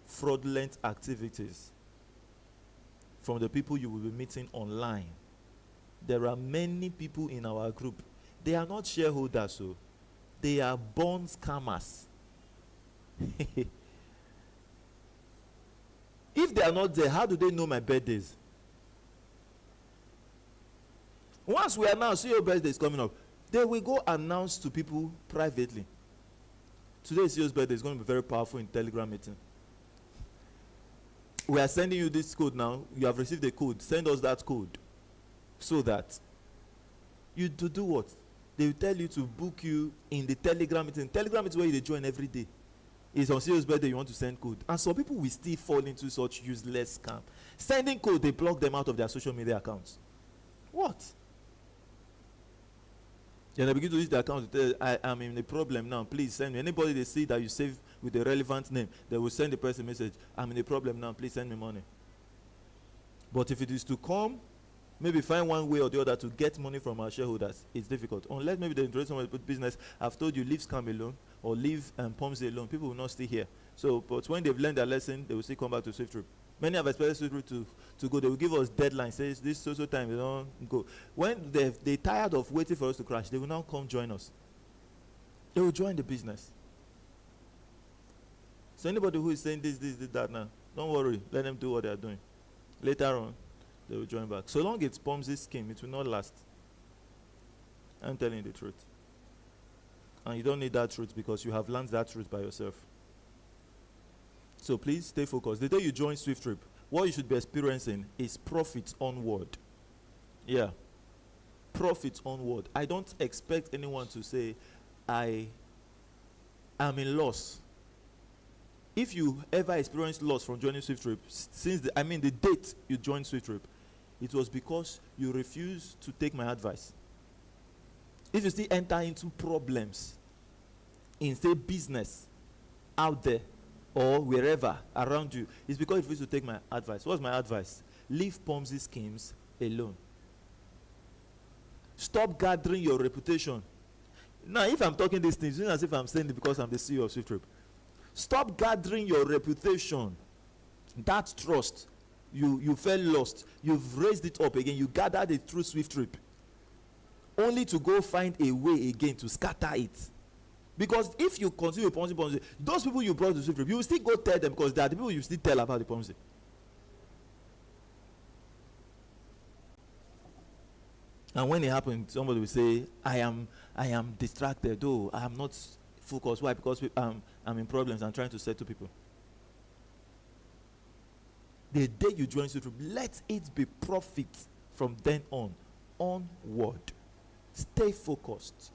fraudulent activities from the people you will be meeting online. There are many people in our group. They are not shareholders, so they are born scammers. If they are not there, how do they know my birthdays? Once we announce your birthday is coming up, they will go announce to people privately. Today's CEO's birthday is going to be very powerful in Telegram meeting. We are sending you this code now. You have received the code. Send us that code. So that you do what? They will tell you to book you in the Telegram meeting. Telegram is where you join every day. It's on CEO's birthday, you want to send code. And some people will still fall into such useless scam. Sending code, they block them out of their social media accounts. What? Then they begin to use the account to tell, I am in a problem now, please send me. Anybody they see that you save with a relevant name, they will send the person a message, I'm in a problem now, please send me money. But if it is to come, maybe find one way or the other to get money from our shareholders, it's difficult. Unless maybe they introduce someone to business. I've told you, leave scam alone or leave Pomsey alone. People will not stay here. So, but when they've learned their lesson, they will still come back to SWIFTtrip. Many have expected SWIFTtrip to go. They will give us deadlines. Says this social time, they don't go. When they're tired of waiting for us to crash, they will now come join us. They will join the business. So anybody who is saying this, that now, don't worry. Let them do what they are doing. Later on, they will join back. So long it's Pomsey scheme, it will not last. I'm telling you the truth. And you don't need that truth because you have learned that truth by yourself. So please stay focused. The day you join SWIFTtrip, what you should be experiencing is profit onward. Yeah. Profit onward. I don't expect anyone to say, I am in loss. If you ever experienced loss from joining SWIFTtrip, since the date you joined SWIFTtrip, it was because you refused to take my advice. If you still enter into problems in, say, business out there or wherever around you, it's because you refused to take my advice. What's my advice? Leave Pomsey schemes alone. Stop gathering your reputation. Now, if I'm talking these things, it's not as if I'm saying it because I'm the CEO of SWIFTtrip. Stop gathering your reputation. That trust. You felt lost. You've raised it up again. You gathered it through SWIFTtrip. Only to go find a way again to scatter it. Because if you continue Pomsey, those people you brought to SWIFTtrip, you will still go tell them because they are the people you still tell about the Pomsey. And when it happens, somebody will say, I am distracted. Oh, I am not focused. Why? Because I'm in problems. I'm trying to settle people. The day you join SWIFTtrip, let it be profit from then on, onward. Stay focused.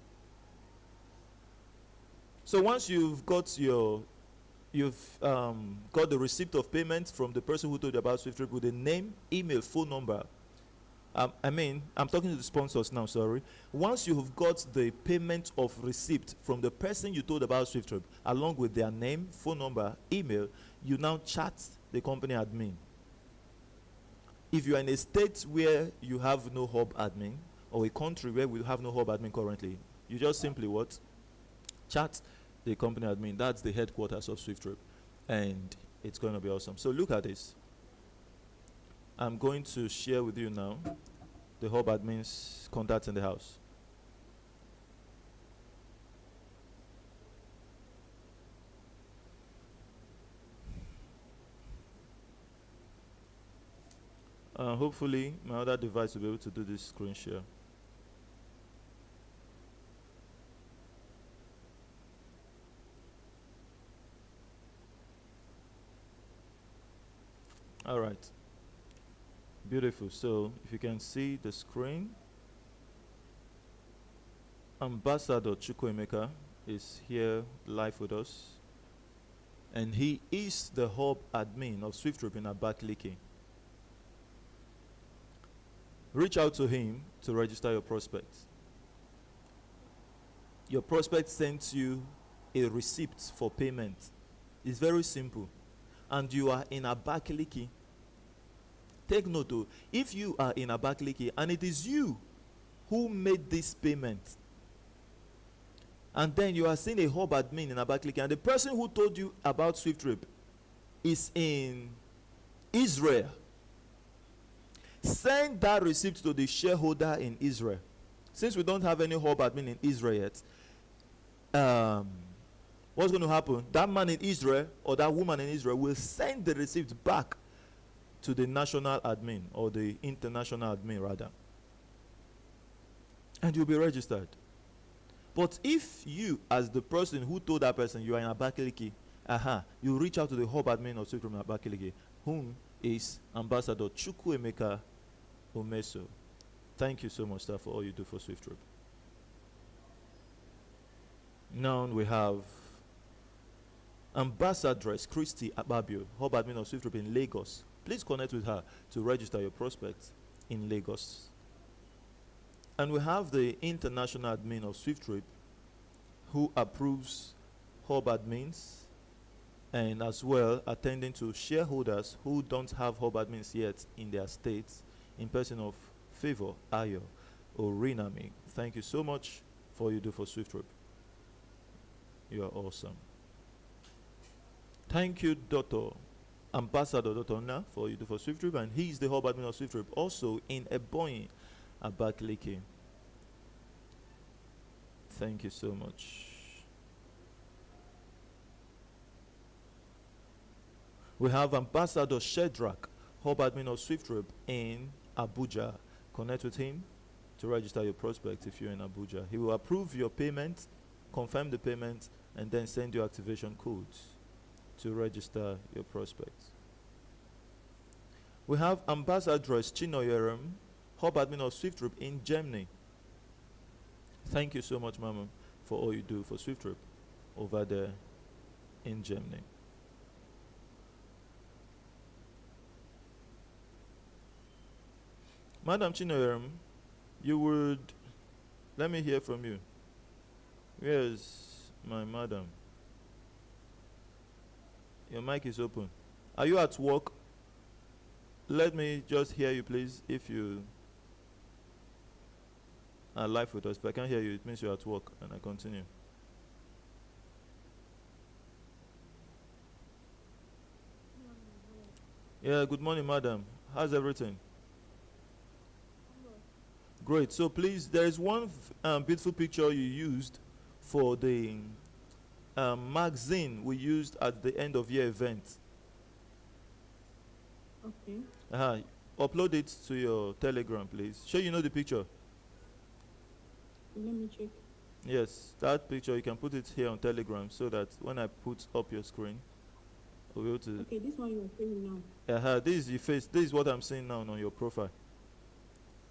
So once you've got the receipt of payment from the person who told you about SWIFTtrip with a name, email, phone number. I'm talking to the sponsors now, sorry. Once you have got the payment of receipt from the person you told about SWIFTtrip, along with their name, phone number, email, you now chat the company admin. If you are in a state where you have no hub admin, or a country where we have no hub admin currently, you just simply what? Chat the company admin. That's the headquarters of SWIFTtrip. And it's going to be awesome. So look at this. I'm going to share with you now the hub admin's contacts in the house. Hopefully my other device will be able to do this screen share. All right. Beautiful. So if you can see the screen, Ambassador Chukwuemeka is here live with us, and he is the hub admin of SWIFTtrip in Abakaliki. Reach out to him to register your prospect. Your prospect sends you a receipt for payment. It's very simple. And you are in Abakaliki. Take note, though, if you are in Abakaliki and it is you who made this payment, and then you are seeing a hub admin in Abakaliki, and the person who told you about SWIFTtrip is in Israel, send that receipt to the shareholder in Israel. Since we don't have any hub admin in Israel yet, what's going to happen? That man in Israel or that woman in Israel will send the receipt back to the national admin, or the international admin rather, and you'll be registered. But if you, as the person who told that person, you are in Abakaliki, you reach out to the hub admin of SWIFTtrip in Abakaliki, whom is Ambassador Chukwuemeka Omeso. Thank you so much, sir, for all you do for SWIFTtrip. Now we have Ambassadress Christy Ababio, hub admin of SWIFTtrip in Lagos. Please connect with her to register your prospects in Lagos. And we have the international admin of SWIFTtrip, who approves hub admins and as well attending to shareholders who don't have hub admins yet in their states, in person of Favor Ayo Orinami. Thank you so much for all you do for SWIFTtrip. You are awesome. Thank you, Ambassador Dr. Ona, for all you do for SWIFTtrip, and he is the hub admin of SWIFTtrip, also in Ebonyi, Abakaliki. Thank you so much. We have Ambassador Shedrack, hub admin of SWIFTtrip in Abuja. Connect with him to register your prospect if you're in Abuja. He will approve your payment, confirm the payment, and then send you activation codes to register your prospects. We have Ambassadress Chinoyerum, hub admin of SWIFTtrip in Germany. Thank you so much, Mama, for all you do for SWIFTtrip over there in Germany. Madam Chinoyerum, you would, let me hear from you. Where's my madam? Your mic is open. Are you at work? Let me just hear you, please, if you are live with us. If I can't hear you, it means you're at work, and I continue. Yeah, good morning, madam. How's everything? Great. So please, there is one beautiful picture you used for the magazine we used at the end of year event. Okay. Upload it to your Telegram, please. Sure, you know the picture? Let me check. Yes, that picture, you can put it here on Telegram so that when I put up your screen, we'll be able to. Okay, this one you're showing now. This is your face. This is what I'm seeing now on your profile.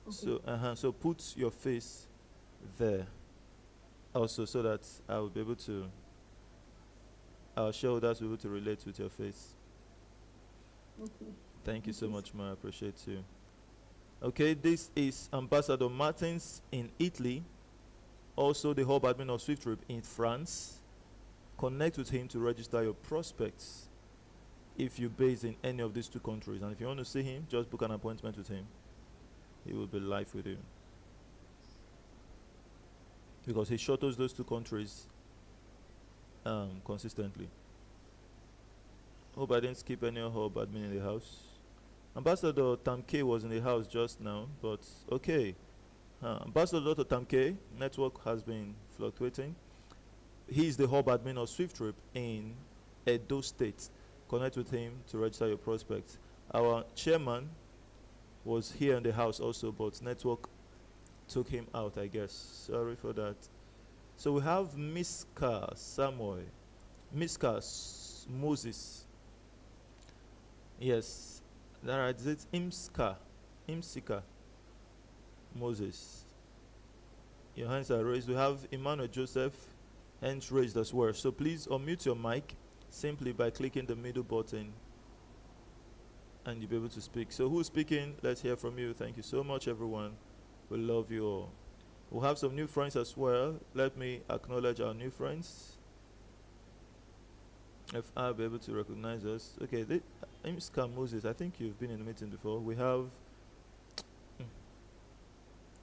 Okay. So put your face there also, so that I will be able to, our shareholders will be able to relate with your face. Okay. Thank you so much, Ma. I appreciate you. Okay, this is Ambassador Martins in Italy, also the hub admin of SWIFTtrip in France. Connect with him to register your prospects if you're based in any of these two countries. And if you want to see him, just book an appointment with him. He will be live with you, because he shuttles those two countries consistently. Hope I didn't skip any hub admin in the house. Ambassador Tamke was in the house just now, but okay. Ambassador Dr. Tamke, network has been fluctuating. He is the hub admin of SWIFTtrip in Edo State. Connect with him to register your prospects. Our chairman was here in the house also, but network took him out, I guess. Sorry for that. So we have Miska Samuel, Miska Moses. Yes, that right. Is it Imsika Moses? Your hands are raised. We have Emmanuel Joseph, hands raised as well. So please unmute your mic simply by clicking the middle button and you'll be able to speak. So who's speaking? Let's hear from you. Thank you so much, everyone. We love you all. We'll have some new friends as well. Let me acknowledge our new friends. If I'll be able to recognize us. Okay, I'm Scam Moses. I think you've been in a meeting before. We have...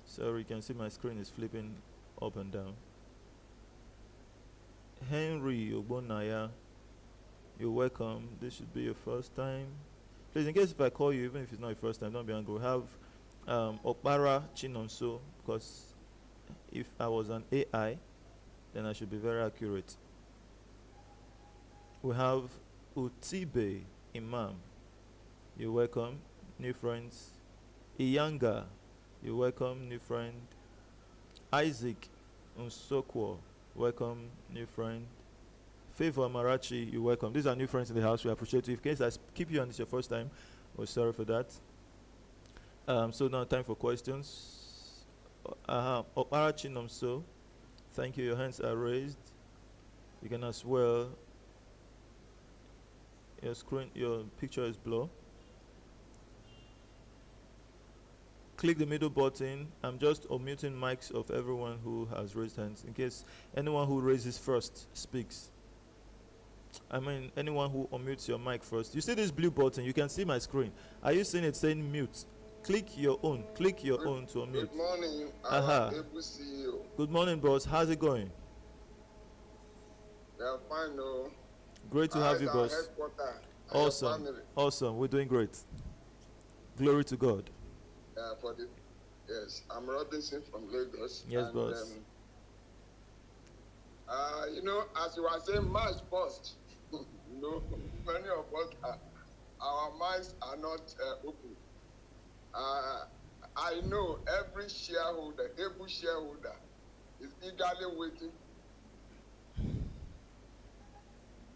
Sorry, you can see my screen is flipping up and down. Henry Ogbonaya, you're welcome. This should be your first time. Please, in case if I call you, even if it's not your first time, don't be angry. We have Okpara Chinonso, because if I was an AI, then I should be very accurate. We have Utibe Imam, you're welcome, new friends. Iyanga, you're welcome, new friend. Isaac Unsokwo, welcome, new friend. Favor Amarachi, you're welcome. These are new friends in the house. We appreciate you. In case I keep you on this your first time, we're sorry for that. So now time for questions. Oparachi Nomso, thank you. Your hands are raised. You can as well. Your picture is blurred. Click the middle button. I'm just unmuting mics of everyone who has raised hands in case anyone who raises first speaks. I mean, anyone who unmutes your mic first. You see this blue button? You can see my screen. Are you seeing it saying mute? Click your own. Click your own to unmute. Good morning. CEO. Good morning, boss. How's it going? We are fine, no. Great to have you, boss. Awesome. Awesome. We're doing great. Glory to God. Yes, I'm Robinson from Lagos. Yes, boss. As you were saying, March 1st, many of us, our minds are not open. I know every shareholder, able shareholder, is eagerly waiting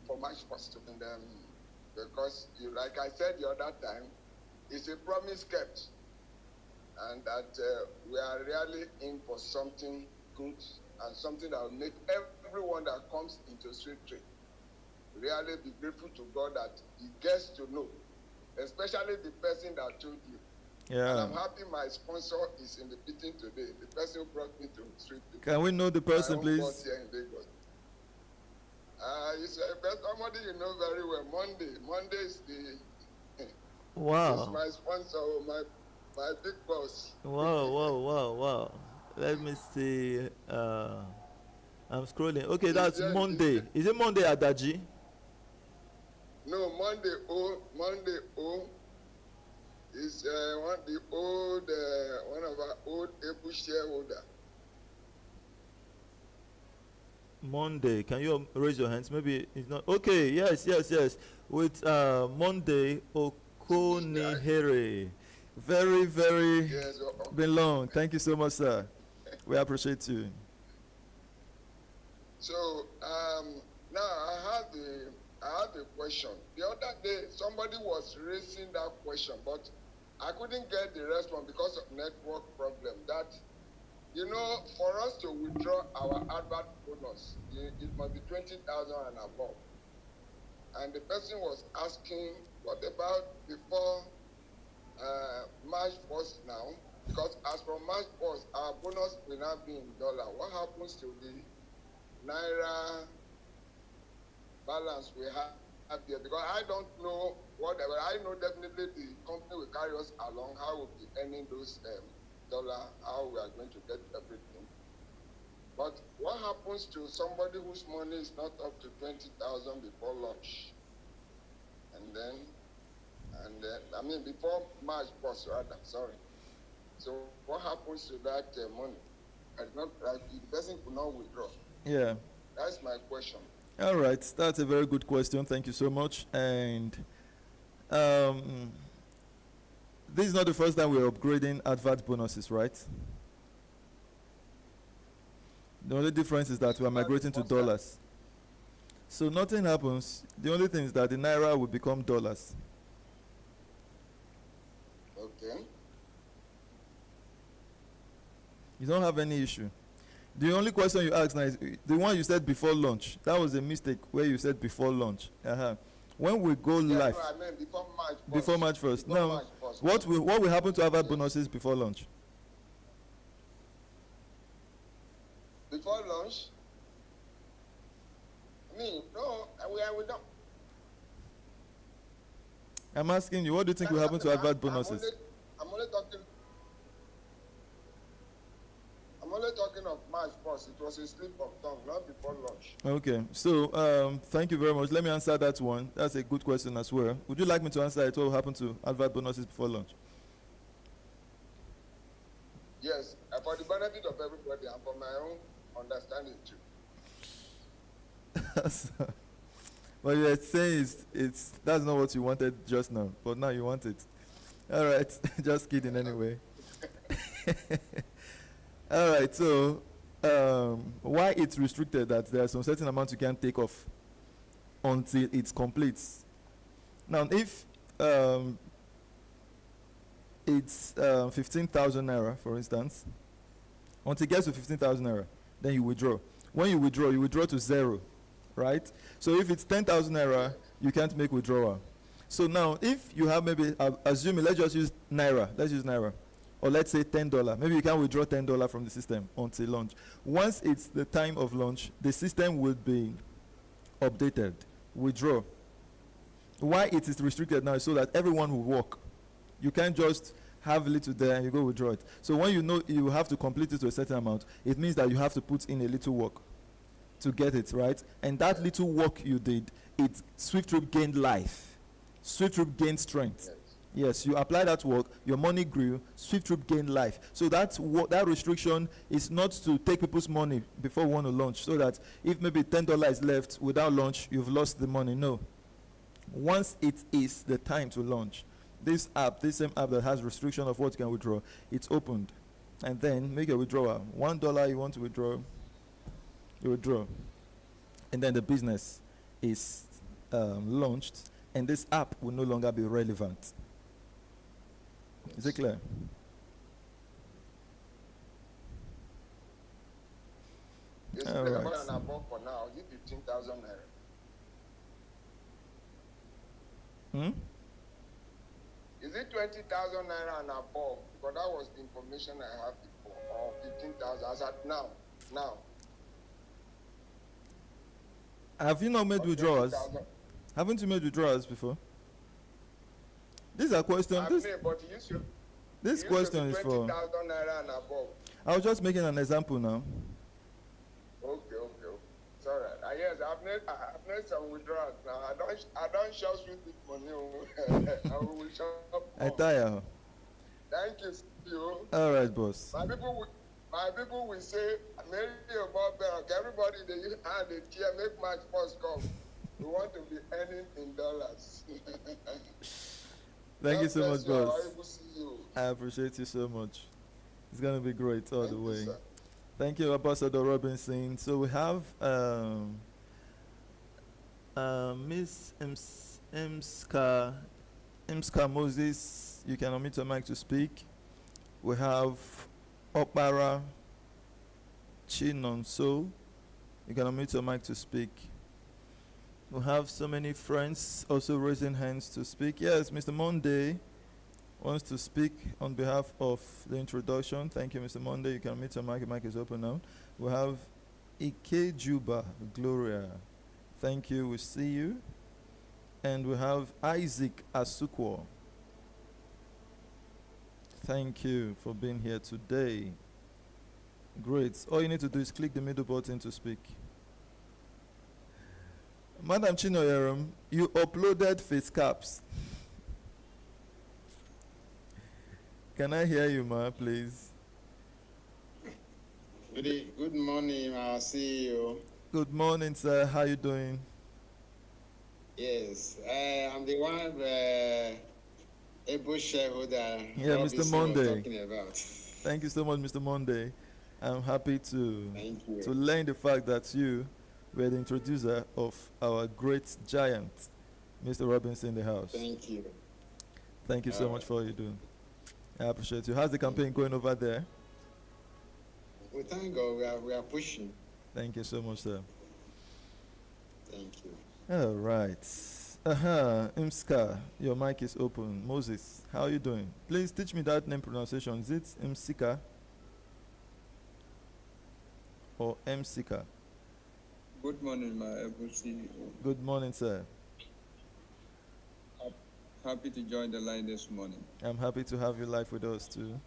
for March 1st. And because, like I said the other time, it's a promise kept. And that we are really in for something good and something that will make everyone that comes into SWIFTtrip really be grateful to God that he gets to know, especially the person that told you. Yeah. And I'm happy my sponsor is in the meeting today, the person who brought me to SWIFTtrip. Can we know the person, please? Here in Lagos. He's somebody you know very well. Monday is the... Wow. He's my sponsor, my big boss. Wow. Let me see. I'm scrolling. Okay, that's Monday. Is it Monday, Adaji? No, Monday is one of our old able shareholder. Monday. Can you raise your hands? Maybe it's not. Okay, yes. With Monday Okonihere. Very yes, been long. Thank you so much, sir. We appreciate you. So now I had a question. The other day somebody was raising that question, but I couldn't get the response because of network problem. That for us to withdraw our advert bonus, it must be 20,000 and above. And the person was asking, what about before March 1st now? Because as from March 1st, our bonus will now be in dollar. What happens to the Naira balance we have there? Because I don't know whatever. I know definitely the company will carry us along, how we'll be earning those dollar, how we are going to get everything. But what happens to somebody whose money is not up to 20,000 before launch? And then, before March 1st, rather, sorry. So what happens to that money? The person could not withdraw. Yeah. That's my question. All right, that's a very good question. Thank you so much. And this is not the first time we're upgrading advert bonuses, right? The only difference is that we are migrating to dollars. So nothing happens. The only thing is that the Naira will become dollars. Okay. You don't have any issue. The only question you asked now is the one you said before launch. That was a mistake where you said before launch. when we go Yeah, live, no, I mean before March 1st. before March 1st. Before Now, March 1st. what will happen to our bonuses before launch? Before launch? Me, no, we don't. I'm asking you, what do you think will happen to advert bonuses? I'm only talking of March 1st. It was a slip of tongue, not before launch. Okay, so thank you very much. Let me answer that one. That's a good question as well. Would you like me to answer it? What will happen to advert bonuses before launch? Yes, for the benefit of everybody and for my own understanding too. But you're saying it's that's not what you wanted just now, but now you want it. All right, just kidding anyway. All right, so why it's restricted that there are some certain amount you can't take off until it's complete. Now, if it's 15,000 naira, for instance, until it gets to 15,000 naira, then you withdraw. When you withdraw to zero, right? So if it's 10,000 naira, you can't make withdrawal. So now, if you have maybe, assuming, let's just use naira. Let's use naira. Or let's say $10. Maybe you can withdraw $10 from the system until launch. Once it's the time of launch, the system will be updated. Withdraw. Why it is restricted now is so that everyone will work. You can't just have a little there and you go withdraw it. So when you know you have to complete it to a certain amount, it means that you have to put in a little work to get it, right? And that little work you did, SWIFTtrip gained life. SWIFTtrip gained strength. Yes, you apply that work, your money grew, SWIFTtrip gained life. So that restriction is not to take people's money before we want to launch, so that if maybe $10 is left without launch, you've lost the money. No. Once it is the time to launch, this same app that has restriction of what you can withdraw, it's opened. And then make a withdrawal. $1 you want to withdraw, you withdraw. And then the business is launched, and this app will no longer be relevant. Is it clear? Yes, all right. And above for now, is it 15,000 naira? Is it 20,000 naira and above? Because that was the information I have before. Or 15,000 as at now. Have you not made withdrawals? 20,000. Haven't you made withdrawals before? These are questions. This question is for 20,000 naira and above. I was just making an example now. Okay. It's all right. Yes, I've made some withdrawals now. I don't shop with money. I will shop. I tire. Thank you. All right, boss. My people will say, Mary about Berak, everybody they hand a chair, make March 1st come. We want to be earning in dollars. Thank you so much, boss. I will see you. I appreciate you so much. It's going to be great all the way. Sir. Thank you, Ambassador Robinson. So we have Miss Imska Moses. You can unmute your mic to speak. We have Opara Chinonso. You can unmute your mic to speak. We have so many friends also raising hands to speak. Yes, Mr. Monday wants to speak on behalf of the introduction. Thank you, Mr. Monday. You can unmute your mic. Your mic is open now. We have Ike Juba Gloria. Thank you. We see you. And we have Isaac Asukwo. Thank you for being here today. Great. All you need to do is click the middle button to speak. Madam Chinoyerum, you uploaded face caps. Can I hear you, ma, please? Good morning, our CEO. Good morning, sir. How you doing? Yes, I'm the one able shareholder. Yeah, Mr. Monday. Talking about. Thank you so much, Mr. Monday. I'm happy to learn the fact that you were the introducer of our great giant, Mr. Robinson, in the house. Thank you. Thank you so much for all you do. I appreciate you. How's the campaign going over there? We thank God. We are pushing. Thank you so much, sir. Thank you. All right. Imska, your mic is open. Moses, how are you doing? Please teach me that name pronunciation. Is it Imsika or Msika? Good morning, my able CEO. Good morning, sir. Happy to join the line this morning. I'm happy to have you live with us too.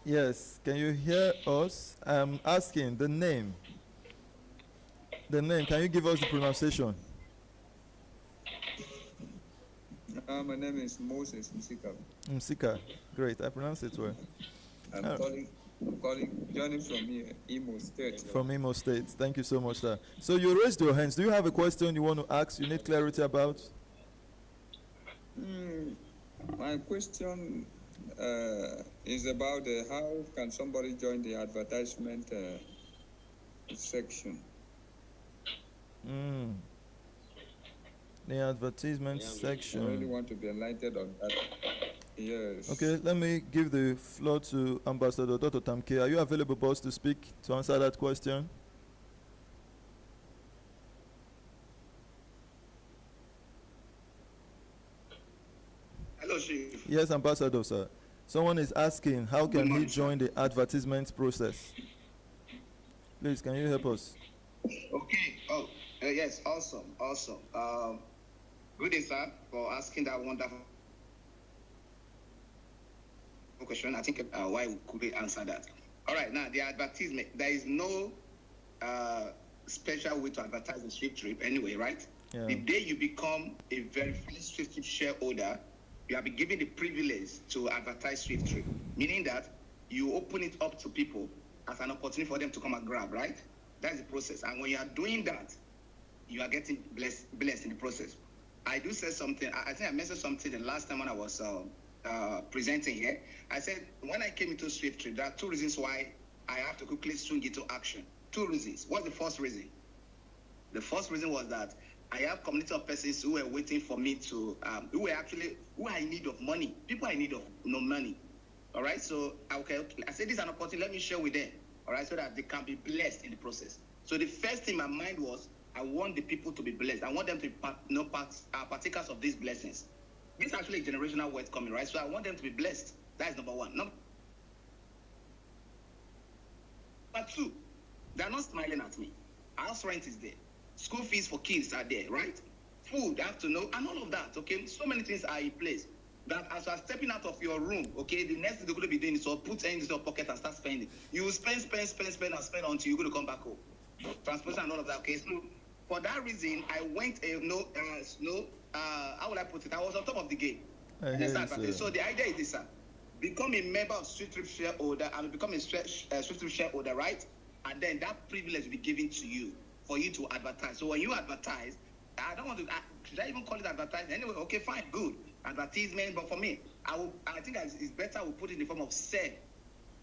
Yes, can you hear us? I'm asking the name. The name, can you give us the pronunciation? My name is Moses Nsika. Msika, great, I pronounced it well. I'm calling, joining from here, Imo State. From Imo State, thank you so much, sir. So you raised your hands. Do you have a question you want to ask, you need clarity about? My question is about how can somebody join the advertisement section? The advertisement section. I really want to be enlightened on that. Yes. Okay, let me give the floor to Ambassador Dr. Tamke. Are you available, boss, to speak to answer that question? Hello, Chief. Yes, Ambassador, sir. Someone is asking how can he join the advertisement process? Please, can you help us? Okay. Yes. Awesome. Good day, sir, for asking that wonderful question. I think why we could answer that. All right. Now, the advertisement. There is no special way to advertise the SWIFTtrip anyway, right? Yeah. The day you become a verified SWIFTtrip shareholder, you have been given the privilege to advertise SWIFTtrip, meaning that you open it up to people as an opportunity for them to come and grab, right? That's the process. And when you are doing that, you are getting blessed in the process. I do say something. I think I mentioned something the last time when I was presenting here. I said when I came into SWIFTtrip, there are two reasons why I have to quickly swing into action. Two reasons. What's the first reason? The first reason was that I have community of persons who were waiting for me to, who are in need of money. People are in need of no money. All right. So okay. I said this is an opportunity. Let me share with them. All right, so that they can be blessed in the process. So the first thing in my mind was, I want the people to be blessed. I want them to be partakers of these blessings. This is actually a generational word coming, right? So I want them to be blessed. That is number one. Number two, they are not smiling at me. House rent is there. School fees for kids are there, right? Food, I have to know, and all of that, okay? So many things are in place. That as you are stepping out of your room, okay, the next thing you're going to be doing is to put in your pocket and start spending. You will spend until you're going to come back home. Transportation and all of that, okay? So for that reason, I went, how would I put it? I was on top of the game. So the idea is this, sir. Become a member of SWIFTtrip shareholder and become a SWIFTtrip shareholder, right? And then that privilege will be given to you for you to advertise. So when you advertise, I don't want to, should I even call it advertising? Anyway, okay, fine, good. Advertisement, but for me, I think it's better we put it in the form of sell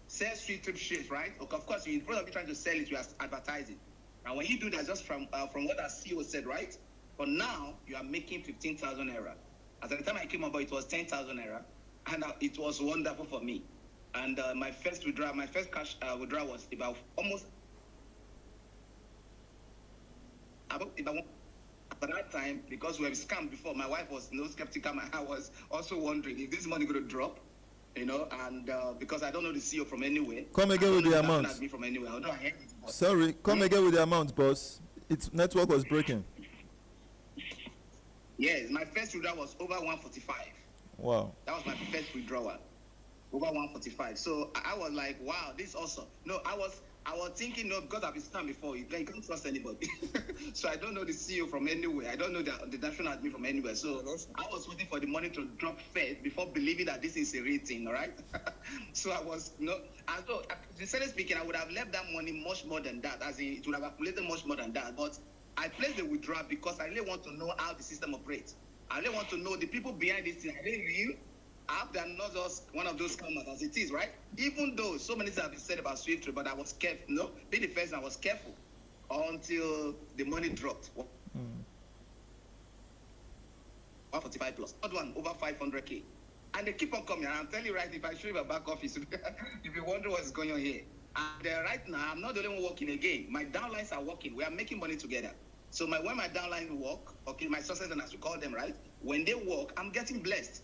SWIFTtrip shares, right? Okay, of course, in front of you trying to sell it, you are advertising. And when you do that, just from what our CEO said, right? But now you are making 15,000 naira. At the time I came on board, it was 10,000 naira, and it was wonderful for me. And my first cash withdrawal was about at that time, because we were scammed before, my wife was skeptical, and I was also wondering if this money going to drop, and because I don't know the CEO from anywhere. Come again with the amount. From anywhere. Sorry, come again with the amount, boss. Its network was breaking. Yes, my first withdrawal was over 145. Wow. That was my first withdrawal, over 145. So I was like, wow, this is awesome. No, I was thinking, no, because I've been scammed before, you can't trust anybody. So I don't know the CEO from anywhere. I don't know the national admin from anywhere. So I was waiting for the money to drop first before believing that this is a real thing, all right? So I was, sincerely speaking, I would have left that money much more than that, as in it would have accumulated much more than that. But I placed the withdrawal because I really want to know how the system operates. I really want to know the people behind this thing. Are they real? I hope they're not just one of those scammers as it is, right? Even though so many things have been said about SWIFTtrip, but I was careful. Being the first, I was careful until the money dropped. 145 plus. Third one, over 500K. And they keep on coming. And I'm telling you, right, if I show you my back office, if you wonder what's going on here. And right now, I'm not the only one working again. My downlines are working. We are making money together. So when my downline work, okay, my success, and as we call them, right? When they work, I'm getting blessed.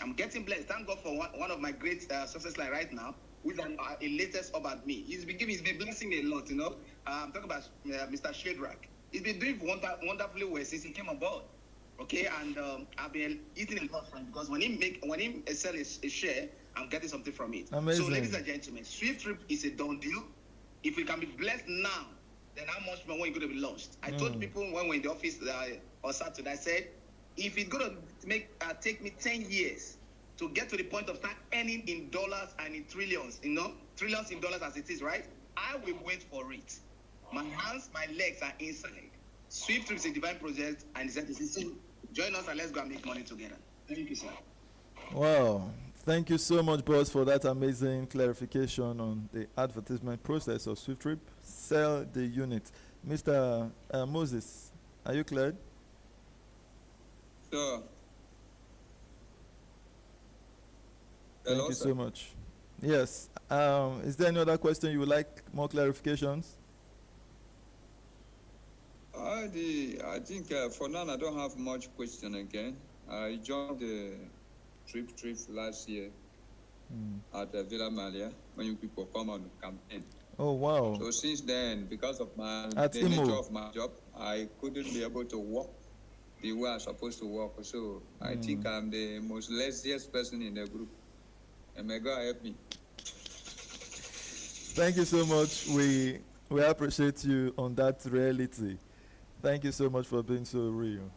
I'm getting blessed. Thank God for one of my great success line right now, with a latest about me. He's been blessing me a lot, you know. I'm talking about Mr. Shadrach. He's been doing wonderfully well since he came on board. Okay, and I've been eating a lot from him, because when he sell a share, I'm getting something from it. Amazing. So, ladies and gentlemen, SWIFTtrip is a done deal. If we can be blessed now, then how much more when it's going to be launched? I told people when we're in the office on Saturday, I said, if it's going to take me 10 years to get to the point of start earning in dollars and in trillions, trillions in dollars as it is, right? I will wait for it. My hands, my legs are inside. SWIFTtrip is a divine project, and it's a decision. Join us and let's go and make money together. Thank you, sir. Wow. Thank you so much, boss, for that amazing clarification on the advertisement process of SWIFTtrip. Sell the unit. Mr. Moses, are you cleared? Sure. Thank Hello, you sir. so much. Yes. Is there any other question you would like more clarifications? I think for now I don't have much question again. I joined the trip last year at Villa Malia when you people come on campaign. Oh, wow. So since then, because of At the nature Imo. of my job, I couldn't be able to work the way I'm supposed to work. So I think I'm the most laziest person in the group. And may God help me. Thank you so much. We appreciate you on that reality. Thank you so much for being so real.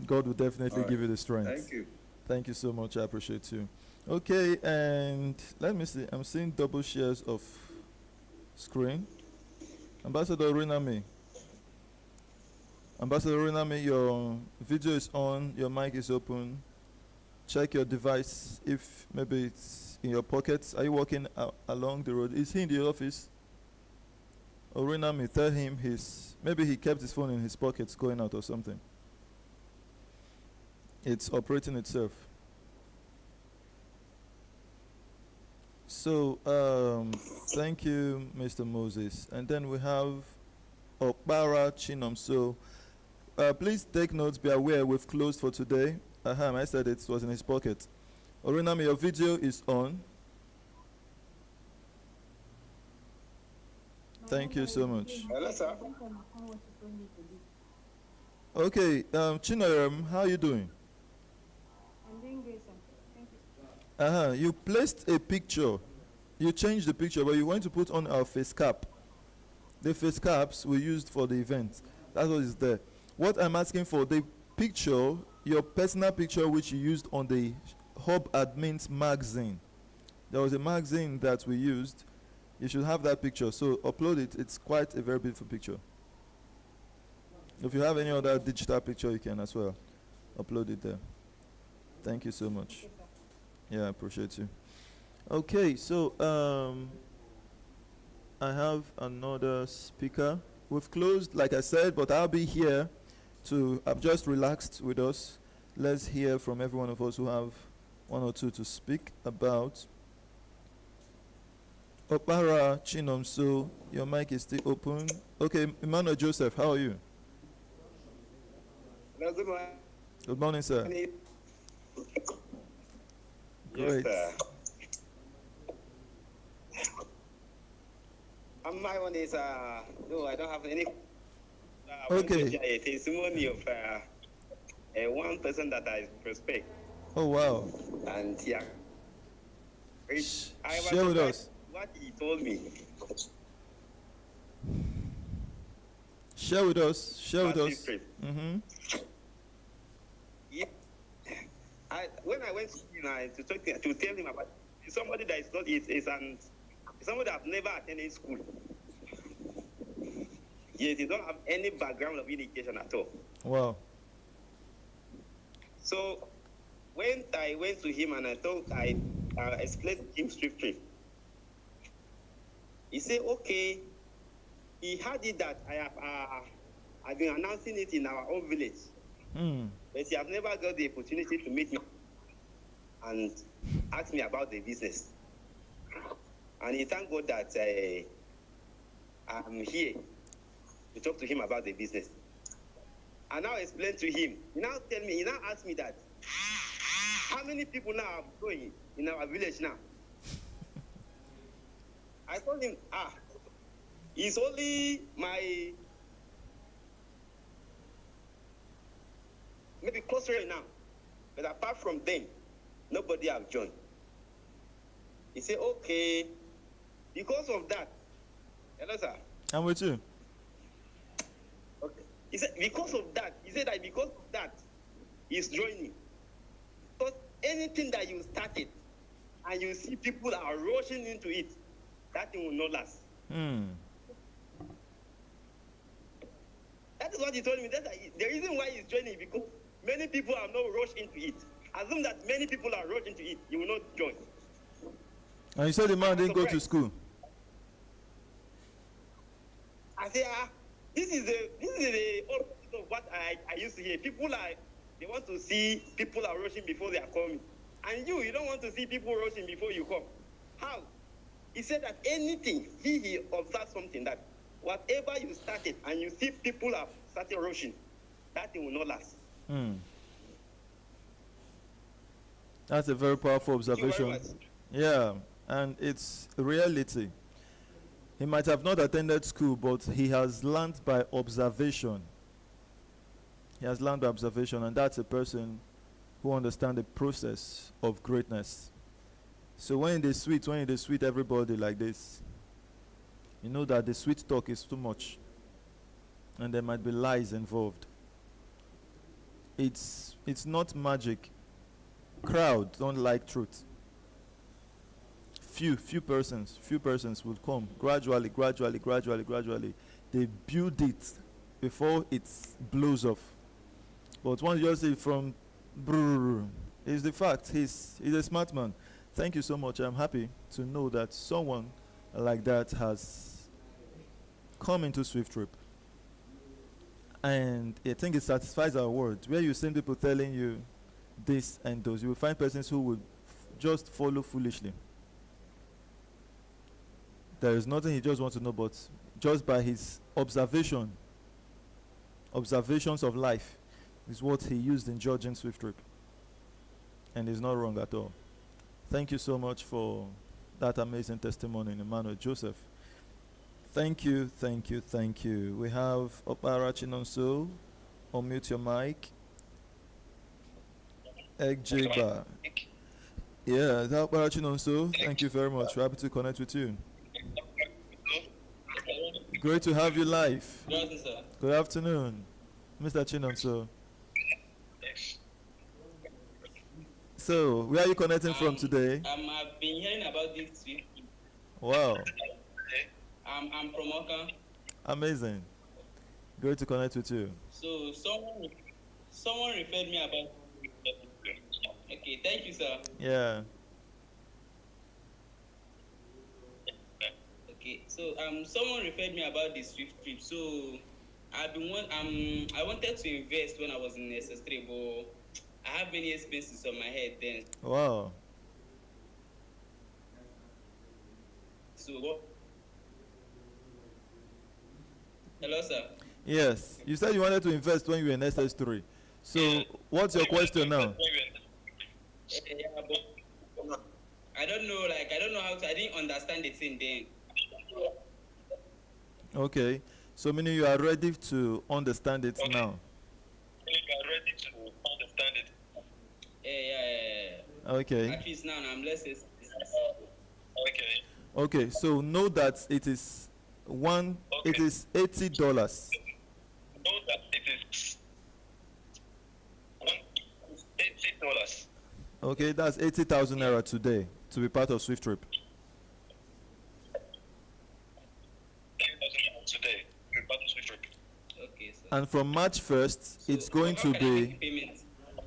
God will definitely give you the strength. Thank you. Thank you so much. I appreciate you. Okay, and let me see. I'm seeing double shares of screen. Ambassador Rinami. Ambassador Rinami, your video is on. Your mic is open. Check your device if maybe it's in your pockets. Are you walking along the road? Is he in the office? Rinami, tell him maybe he kept his phone in his pockets going out or something. It's operating itself. So, thank you, Mr. Moses. And then we have Okpara Chinom. So, please take notes, be aware we've closed for today. I said it was in his pocket. Orinami, your video is on. Thank you so much. Hello, sir. Okay, Chinoram, how are you doing? I'm doing great, sir. Thank you. You placed a picture. You changed the picture, but you want to put on our face cap. The face caps we used for the event. That's what is there. What I'm asking for, the picture, your personal picture which you used on the Hub Admins magazine. There was a magazine that we used. You should have that picture. So upload it. It's quite a very beautiful picture. If you have any other digital picture, you can as well upload it there. Thank you so much. Yeah, I appreciate you. Okay, so I have another speaker. We've closed, like I said, but I'll be here to, I've just relaxed with us. Let's hear from every one of us who have one or two to speak about. Opara Chinomso, your mic is still open. Okay, Emmanuel Joseph, how are you? Hello, good morning. Good morning, sir. Great. Yes, my one is, no, I don't have any. Okay. A testimony of one person that I respect. Oh, wow. And yeah. I was Share with us. what he told me. Share with us. Share with us. Mm-hmm. Yeah. When I went to him to tell him about somebody that is not somebody that have never attended school. Yes, he don't have any background of education at all. Wow. So when I went to him and I explained to him SWIFTtrip, he said, okay, he had it that I've been announcing it in our own village. But he have never got the opportunity to meet me and ask me about the business. And he thank God that I'm here to talk to him about the business. I now explain to him. He now ask me that how many people now are going in our village now? I told him, it's only my maybe close right now. But apart from them, nobody have joined. He said, okay, because of that. Hello, sir. I'm with you. Okay. He said, because of that, he's joining. Because anything that you started and you see people are rushing into it, that thing will not last. That is what he told me. That's the reason why he's joining, because many people are not rushed into it. Assume that many people are rushed into it, you will not join. And you said the man didn't go to school. I say, this is the opposite of what I used to hear. They want to see people are rushing before they are coming. And you don't want to see people rushing before you come. How? He said that anything, he observed something, that whatever you started and you see people are starting rushing, that thing will not last. That's a very powerful observation. Yeah, and it's reality. He might have not attended school, but he has learned by observation. He has learned by observation, and that's a person who understands the process of greatness. So when they sweet everybody like this, you know that the sweet talk is too much, and there might be lies involved. It's not magic. Crowd don't like truth. Few persons will come gradually. They build it before it blows off. But once you just say from brrr, is the fact. He's a smart man. Thank you so much. I'm happy to know that someone like that has come into SWIFTtrip. And I think it satisfies our words. Where you see people telling you this and those, you will find persons who will just follow foolishly. There is nothing he just wants to know, but just by his observations of life is what he used in judging SWIFTtrip. And he's not wrong at all. Thank you so much for that amazing testimony, Emmanuel Joseph. Thank you. We have Opara Chinonso. Unmute your mic. Egjeba. Yeah, that Opara Chinonso. Thank you very much. We're happy to connect with you. Great to have you live. Good afternoon, Mr. Chinonso. So, where are you connecting from today? I've been hearing about this week. Wow. I'm from Oka. Amazing. Great to connect with you. So, someone referred me about. Okay, thank you, sir. Yeah. Okay, so someone referred me about the SWIFTtrip. So, I wanted to invest when I was in SS3, but I have many expenses on my head then. Wow. So what? Hello, sir. Yes. You said you wanted to invest when you were in SS3. So, what's your question now? Yeah, but I don't know how to. I didn't understand the thing then. Okay. So, meaning you are ready to understand it now. Yeah. Okay. At least now I'm less. Okay. So know that it is it is $80. Know that it is $80. Okay, that's 80,000 naira today to be part of SWIFTtrip. Today, to be part of SWIFTtrip. Okay, sir. And from March 1st, it's going to be.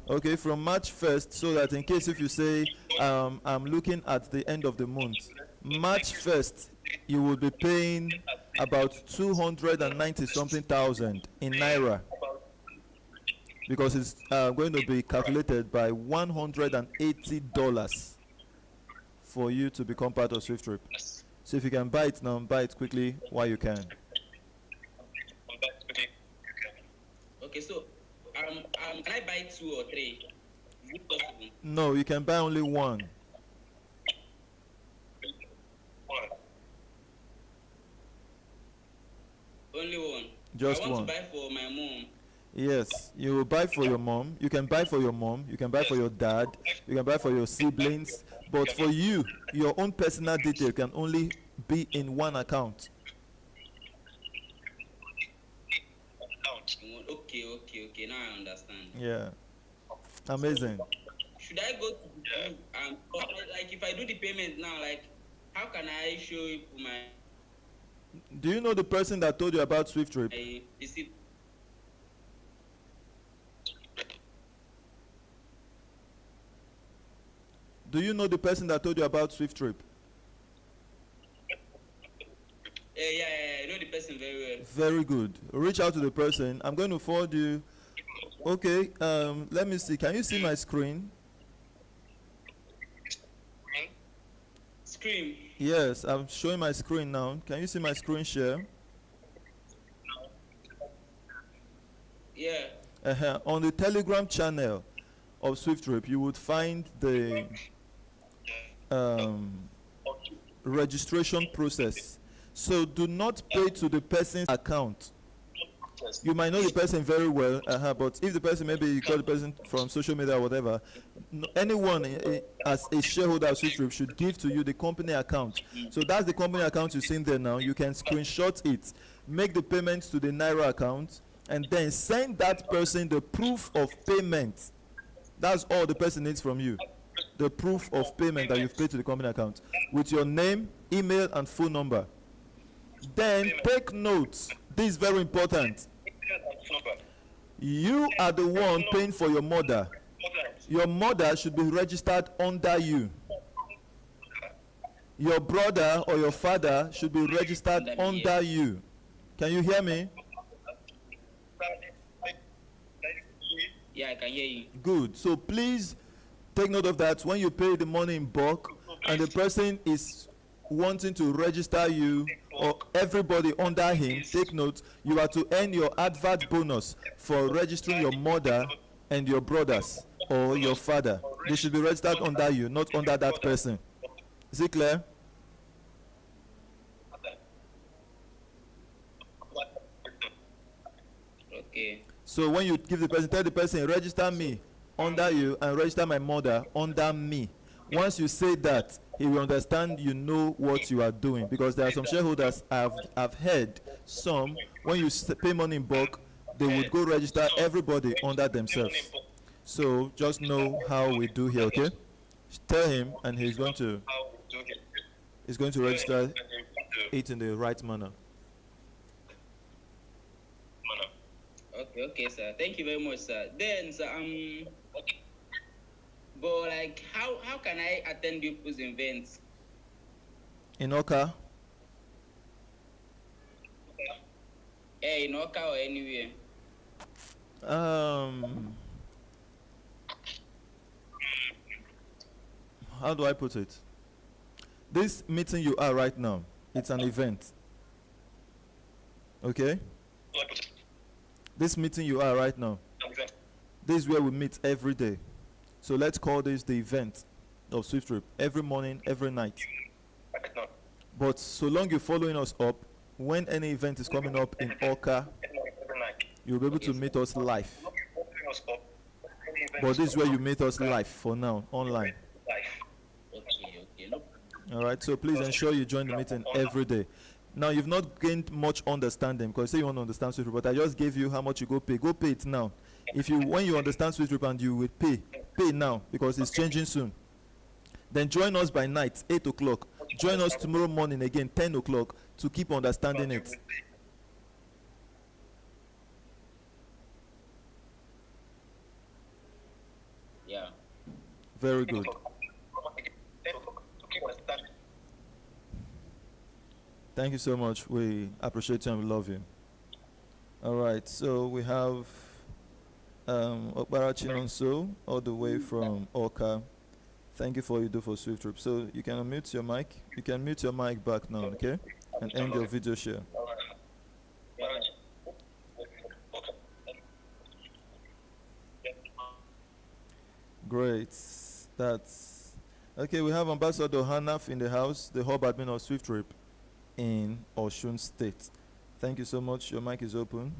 Okay, from March 1st, so that in case if you say, I'm looking at the end of the month, March 1st, you will be paying about 290 something thousand in Naira. Because it's going to be calculated by $180 for you to become part of SWIFTtrip. So if you can buy it now, buy it quickly while you can. Okay, so can I buy 2 or 3? Is it possible? No, you can buy only one. Only one. Just I want one. to buy for my mom. Yes, you will buy for your mom. You can buy for your mom. You can buy for your dad. You can buy for your siblings. But for you, your own personal detail can only be in one account. Okay. Now I understand. Yeah. Amazing. Should I go to like if I do the payment now, like how can I show you my Do you know the person that told you about SWIFTtrip? receipt? Do you know the person that told you about SWIFTtrip? Yeah, I know the person very well. Very good. Reach out to the person. I'm going to forward you. Okay, let me see. Can you see my screen? Screen. Yes, I'm showing my screen now. Can you see my screen share? Yeah. On the Telegram channel of SWIFTtrip, you would find the registration process. So do not pay to the person's account. You might know the person very well, but if the person, maybe you got the person from social media or whatever, anyone as a shareholder of SWIFTtrip should give to you the company account. So that's the company account you see there now. You can screenshot it, make the payments to the Naira account, and then send that person the proof of payment. That's all the person needs from you. The proof of payment that you've paid to the company account with your name, email, and phone number. Then take notes. This is very important. You are the one paying for your mother. Your mother should be registered under you. Your brother or your father should be registered under you. Can you hear me? Yeah, I can hear you. Good. So please take note of that. When you pay the money in bulk and the person is wanting to register you or everybody under him, take note, you are to earn your advert bonus for registering your mother and your brothers or your father. They should be registered under you, not under that person. Is it clear? Okay. So when you give the person, tell the person, register me under you and register my mother under me. Once you say that, he will understand you know what you are doing, because there are some shareholders I've heard some, when you pay money in bulk, they would go register everybody under themselves. So just know how we do here, okay? Tell him and he's going to register it in the right manner. Okay, sir. Thank you very much, sir. Then, sir, but like, how can I attend people's events? In Oka? Yeah, in Oka or anywhere. How do I put it? This meeting you are right now, it's an event. Okay? This meeting you are right now, this is where we meet every day. So let's call this the event of SWIFTtrip. Every morning, every night. But so long you're following us up, when any event is coming up in Oka, you'll be able to meet us live. But this is where you meet us live for now, online. Okay. All right, so please ensure you join the meeting every day. Now, you've not gained much understanding, because say you want to understand SWIFTtrip, but I just gave you how much you go pay. Go pay it now. When you understand SWIFTtrip and you will pay now, because it's changing soon. Then join us by night, 8 o'clock. Join us tomorrow morning again, 10 o'clock, to keep understanding it. Yeah. Very good. Thank you so much. We appreciate you and we love you. All right, so we have Okbara Chinonso all the way from Oka. Thank you for what you do for SWIFTtrip. So you can unmute your mic. You can mute your mic back now, okay? And end your video share. Great. That's okay. We have Ambassador Hanaf in the house, the hub admin of SWIFTtrip in Osun State. Thank you so much. Your mic is open.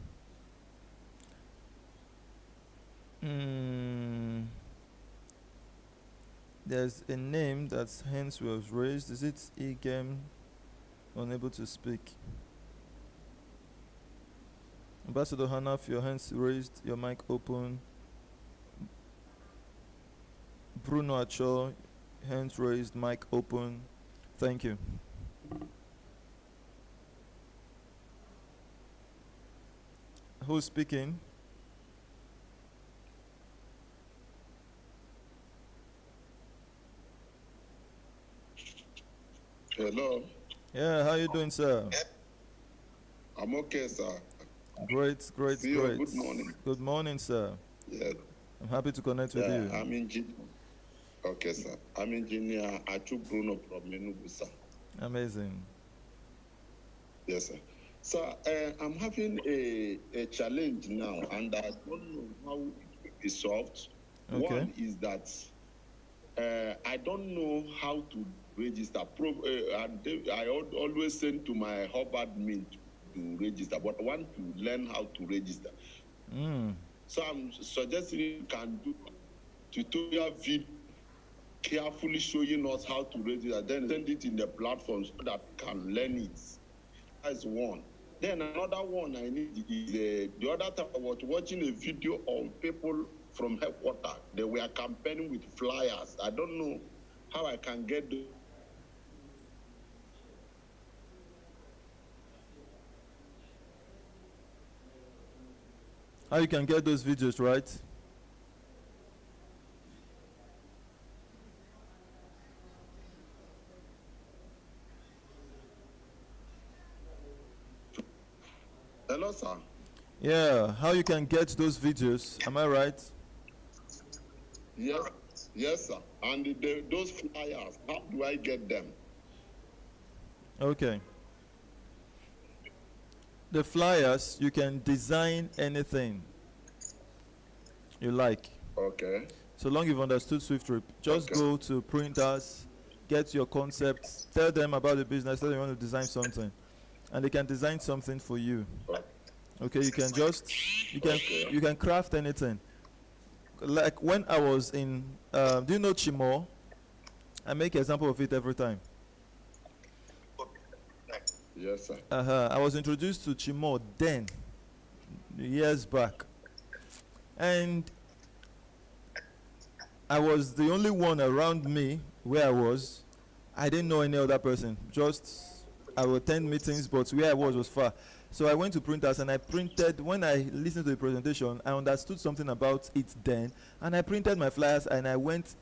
There's a name that's hence was raised. Is it Igem? Unable to speak. Ambassador Hanaf, your hands raised, your mic open. Bruno Acho, hands raised, mic open. Thank you. Who's speaking? Hello. Yeah, how you doing, sir? I'm okay, sir. Great, great, See you. great. Good morning. Good morning, sir. Yeah. I'm happy to connect with you. I'm engineer. Okay, sir. I'm engineer Achu Bruno from Enugu, sir. Amazing. Yes, sir. Sir, I'm having a challenge now, and I don't know how it will be solved. Okay. One is that I don't know how to register. I always send to my hub admin to register, but I want to learn how to register. So I'm suggesting you can do tutorial video carefully showing us how to register, then send it in the platform so that we can learn it. That's one. Then another one I need is the other time I was watching a video of people from headquarters. They were campaigning with flyers. I don't know how I can get those. How you can get those videos, right? Hello, sir. Yeah, how you can get those videos, am I right? Yes, yes, sir. And those flyers, how do I get them? Okay. The flyers, you can design anything you like. Okay. So long you've understood SWIFTtrip, just go to printers, get your concepts, tell them about the business, tell them you want to design something, and they can design something for you. Okay, you can just, you can craft anything. Like when I was in, do you know Chimo? I make an example of it every time. Yes, sir. I was introduced to Chimo then, years back. And I was the only one around me where I was. I didn't know any other person. Just, I would attend meetings, but where I was far. So I went to printers and I printed. When I listened to the presentation, I understood something about it then. And I printed my flyers and I went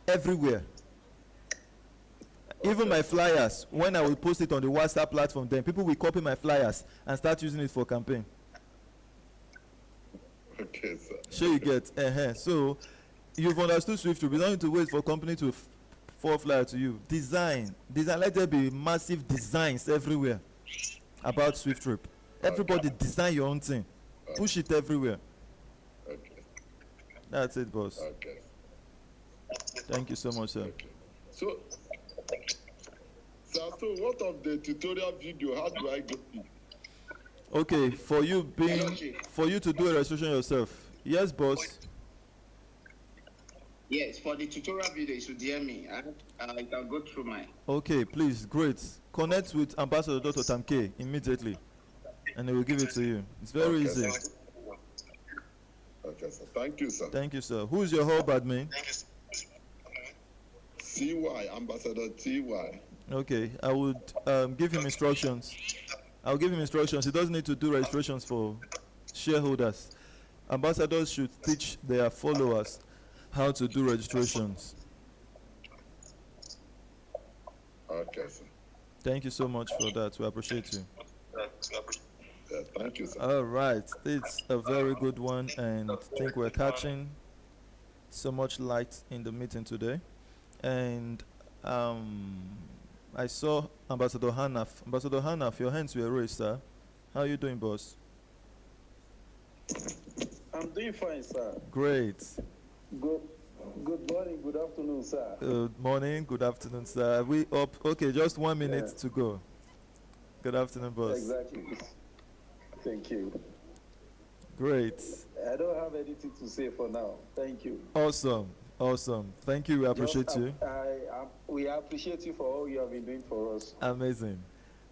everywhere. Even my flyers, when I would post it on the WhatsApp platform, then people will copy my flyers and start using it for campaign. Okay, sir. Sure you get. So you've understood SWIFTtrip. You don't need to wait for company to forward flyer to you. Design. Let there be massive designs everywhere about SWIFTtrip. Everybody design your own thing. Push it everywhere. Okay. That's it, boss. Okay. Thank you so much, sir. Okay. So what of the tutorial video? How do I get it? Okay, for you to do a registration yourself. Yes, boss. Yes, for the tutorial video, you should DM me. I can go through mine. Okay, please, great. Connect with Ambassador Dr. Tamke immediately, and they will give it to you. It's very easy. Sir. Okay, sir. Thank you, sir. Thank you, sir. Who's your hub admin? TY, Ambassador TY. Okay, I would give him instructions. I'll give him instructions. He doesn't need to do registrations for shareholders. Ambassadors should teach their followers how to do registrations. Okay, sir. Thank you so much for that. We appreciate you. Yeah, thank you, sir. All right, it's a very good one, and I think we're catching so much light in the meeting today. And I saw Ambassador Hanaf. Ambassador Hanaf, your hands were raised, sir. How are you doing, boss? I'm doing fine, sir. Great. Good morning, good afternoon, sir. Good morning, good afternoon, sir. Are we up? Okay, just 1 minute to go. Good afternoon, boss. Exactly. Thank you. Great. I don't have anything to say for now. Thank you. Awesome. Awesome. Thank you. We appreciate you. We appreciate you for all you have been doing for us. Amazing.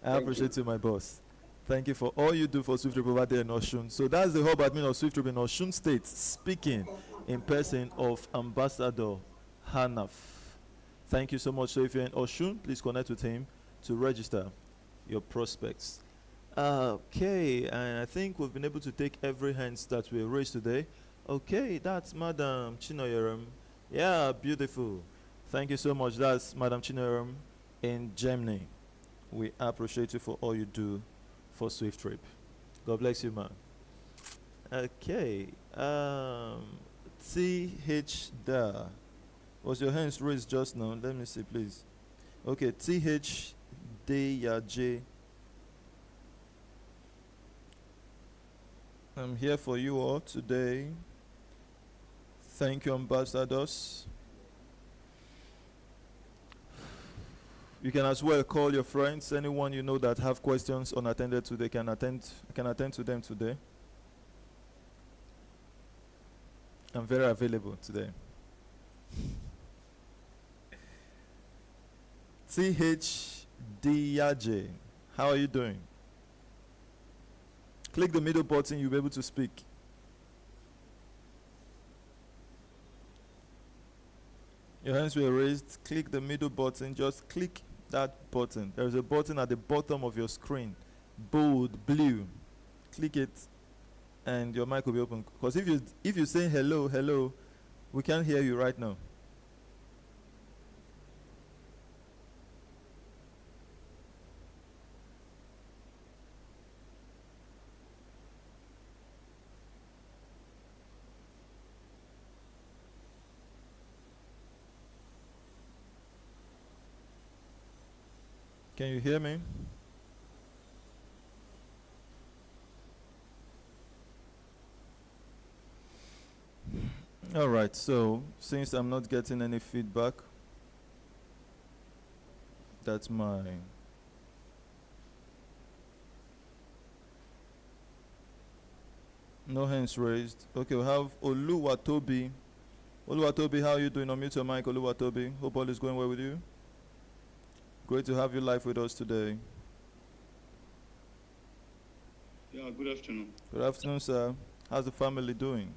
I appreciate you, my boss. Thank you for all you do for SWIFTtrip over there in Oshun. So that's the hub admin of SWIFTtrip in Oshun State speaking in person of Ambassador Hanaf. Thank you so much. So if you're in Oshun, please connect with him to register your prospects. Okay, and I think we've been able to take every hands that we raised today. Okay, that's Madam Chinoyerum. Yeah, beautiful. Thank you so much. That's Madam Chinoyerum in Germany. We appreciate you for all you do for SWIFTtrip. God bless you, man. Okay, TH there. Was your hands raised just now? Let me see, please. Okay, TH J. I'm here for you all today. Thank you, ambassadors. You can as well call your friends, anyone you know that have questions unattended today can attend to them today. I'm very available today. TH Diaje, how are you doing? Click the middle button, you'll be able to speak. Your hands were raised. Click the middle button. Just click that button. There's a button at the bottom of your screen, bold blue. Click it, and your mic will be open. Because if you say hello, we can't hear you right now. Can you hear me? All right, so since I'm not getting any feedback, that's my no hands raised. Okay, we have Oluwatobi. Oluwatobi, how are you doing? Unmute your mic, Oluwatobi. Hope all is going well with you. Great to have you live with us today. Yeah, good afternoon. Good afternoon, sir. How's the family doing?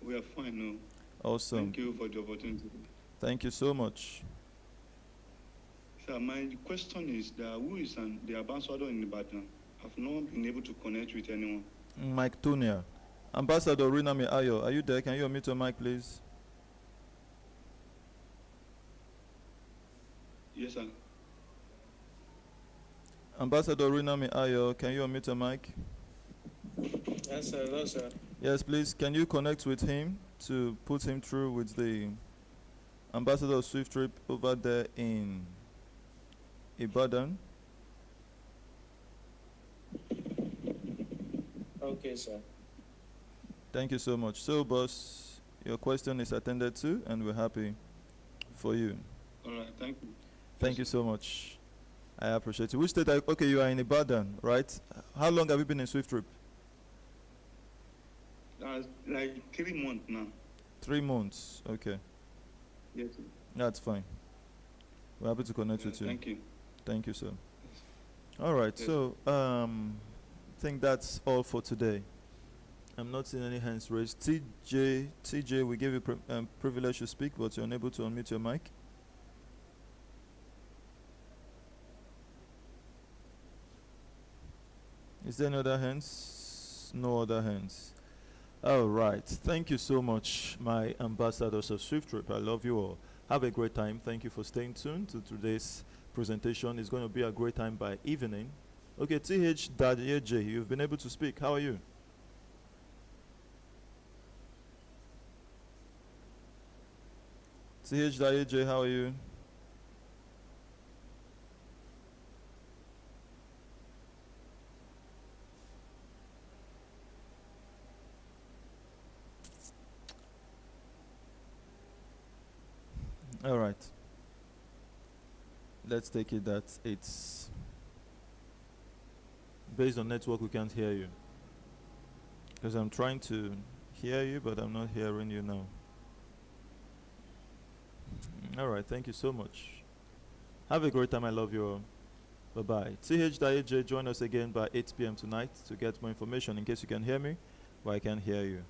We are fine now. Awesome. Thank you for the opportunity. Thank you so much. Sir, my question is that who is the ambassador in Ibadan? I've not been able to connect with anyone. Mike Tunia. Ambassador Rinami Ayo, are you there? Can you unmute your mic, please? Yes, sir. Ambassador Rinami Ayo, can you unmute your mic? Yes, sir. Hello, sir. Yes, please. Can you connect with him to put him through with the ambassador of SWIFTtrip over there in Ibadan? Okay, sir. Thank you so much. So, boss, your question is attended to, and we're happy for you. All right, thank you. Thank you so much. I appreciate it. Which state okay, you are in Ibadan, right? How long have you been in SWIFTtrip? Like 3 months now. 3 months, okay. Yes, sir. That's fine. We're happy to connect with you. Thank you. Thank you, sir. All right, Yes. so I think that's all for today. I'm not seeing any hands raised. TJ, we gave you privilege to speak, but you're unable to unmute your mic. Is there any other hands? No other hands. All right. Thank you so much, my ambassadors of SWIFTtrip. I love you all. Have a great time. Thank you for staying tuned to today's presentation. It's going to be a great time by evening. Okay, TH Dadyeje, you've been able to speak. How are you? CH.AJ, how are you? All right. Let's take it that it's based on network, we can't hear you. Because I'm trying to hear you, but I'm not hearing you now. All right, thank you so much. Have a great time. I love you all. Bye-bye. CH.AJ, join us again by 8 p.m. tonight to get more information in case you can hear me, but I can't hear you.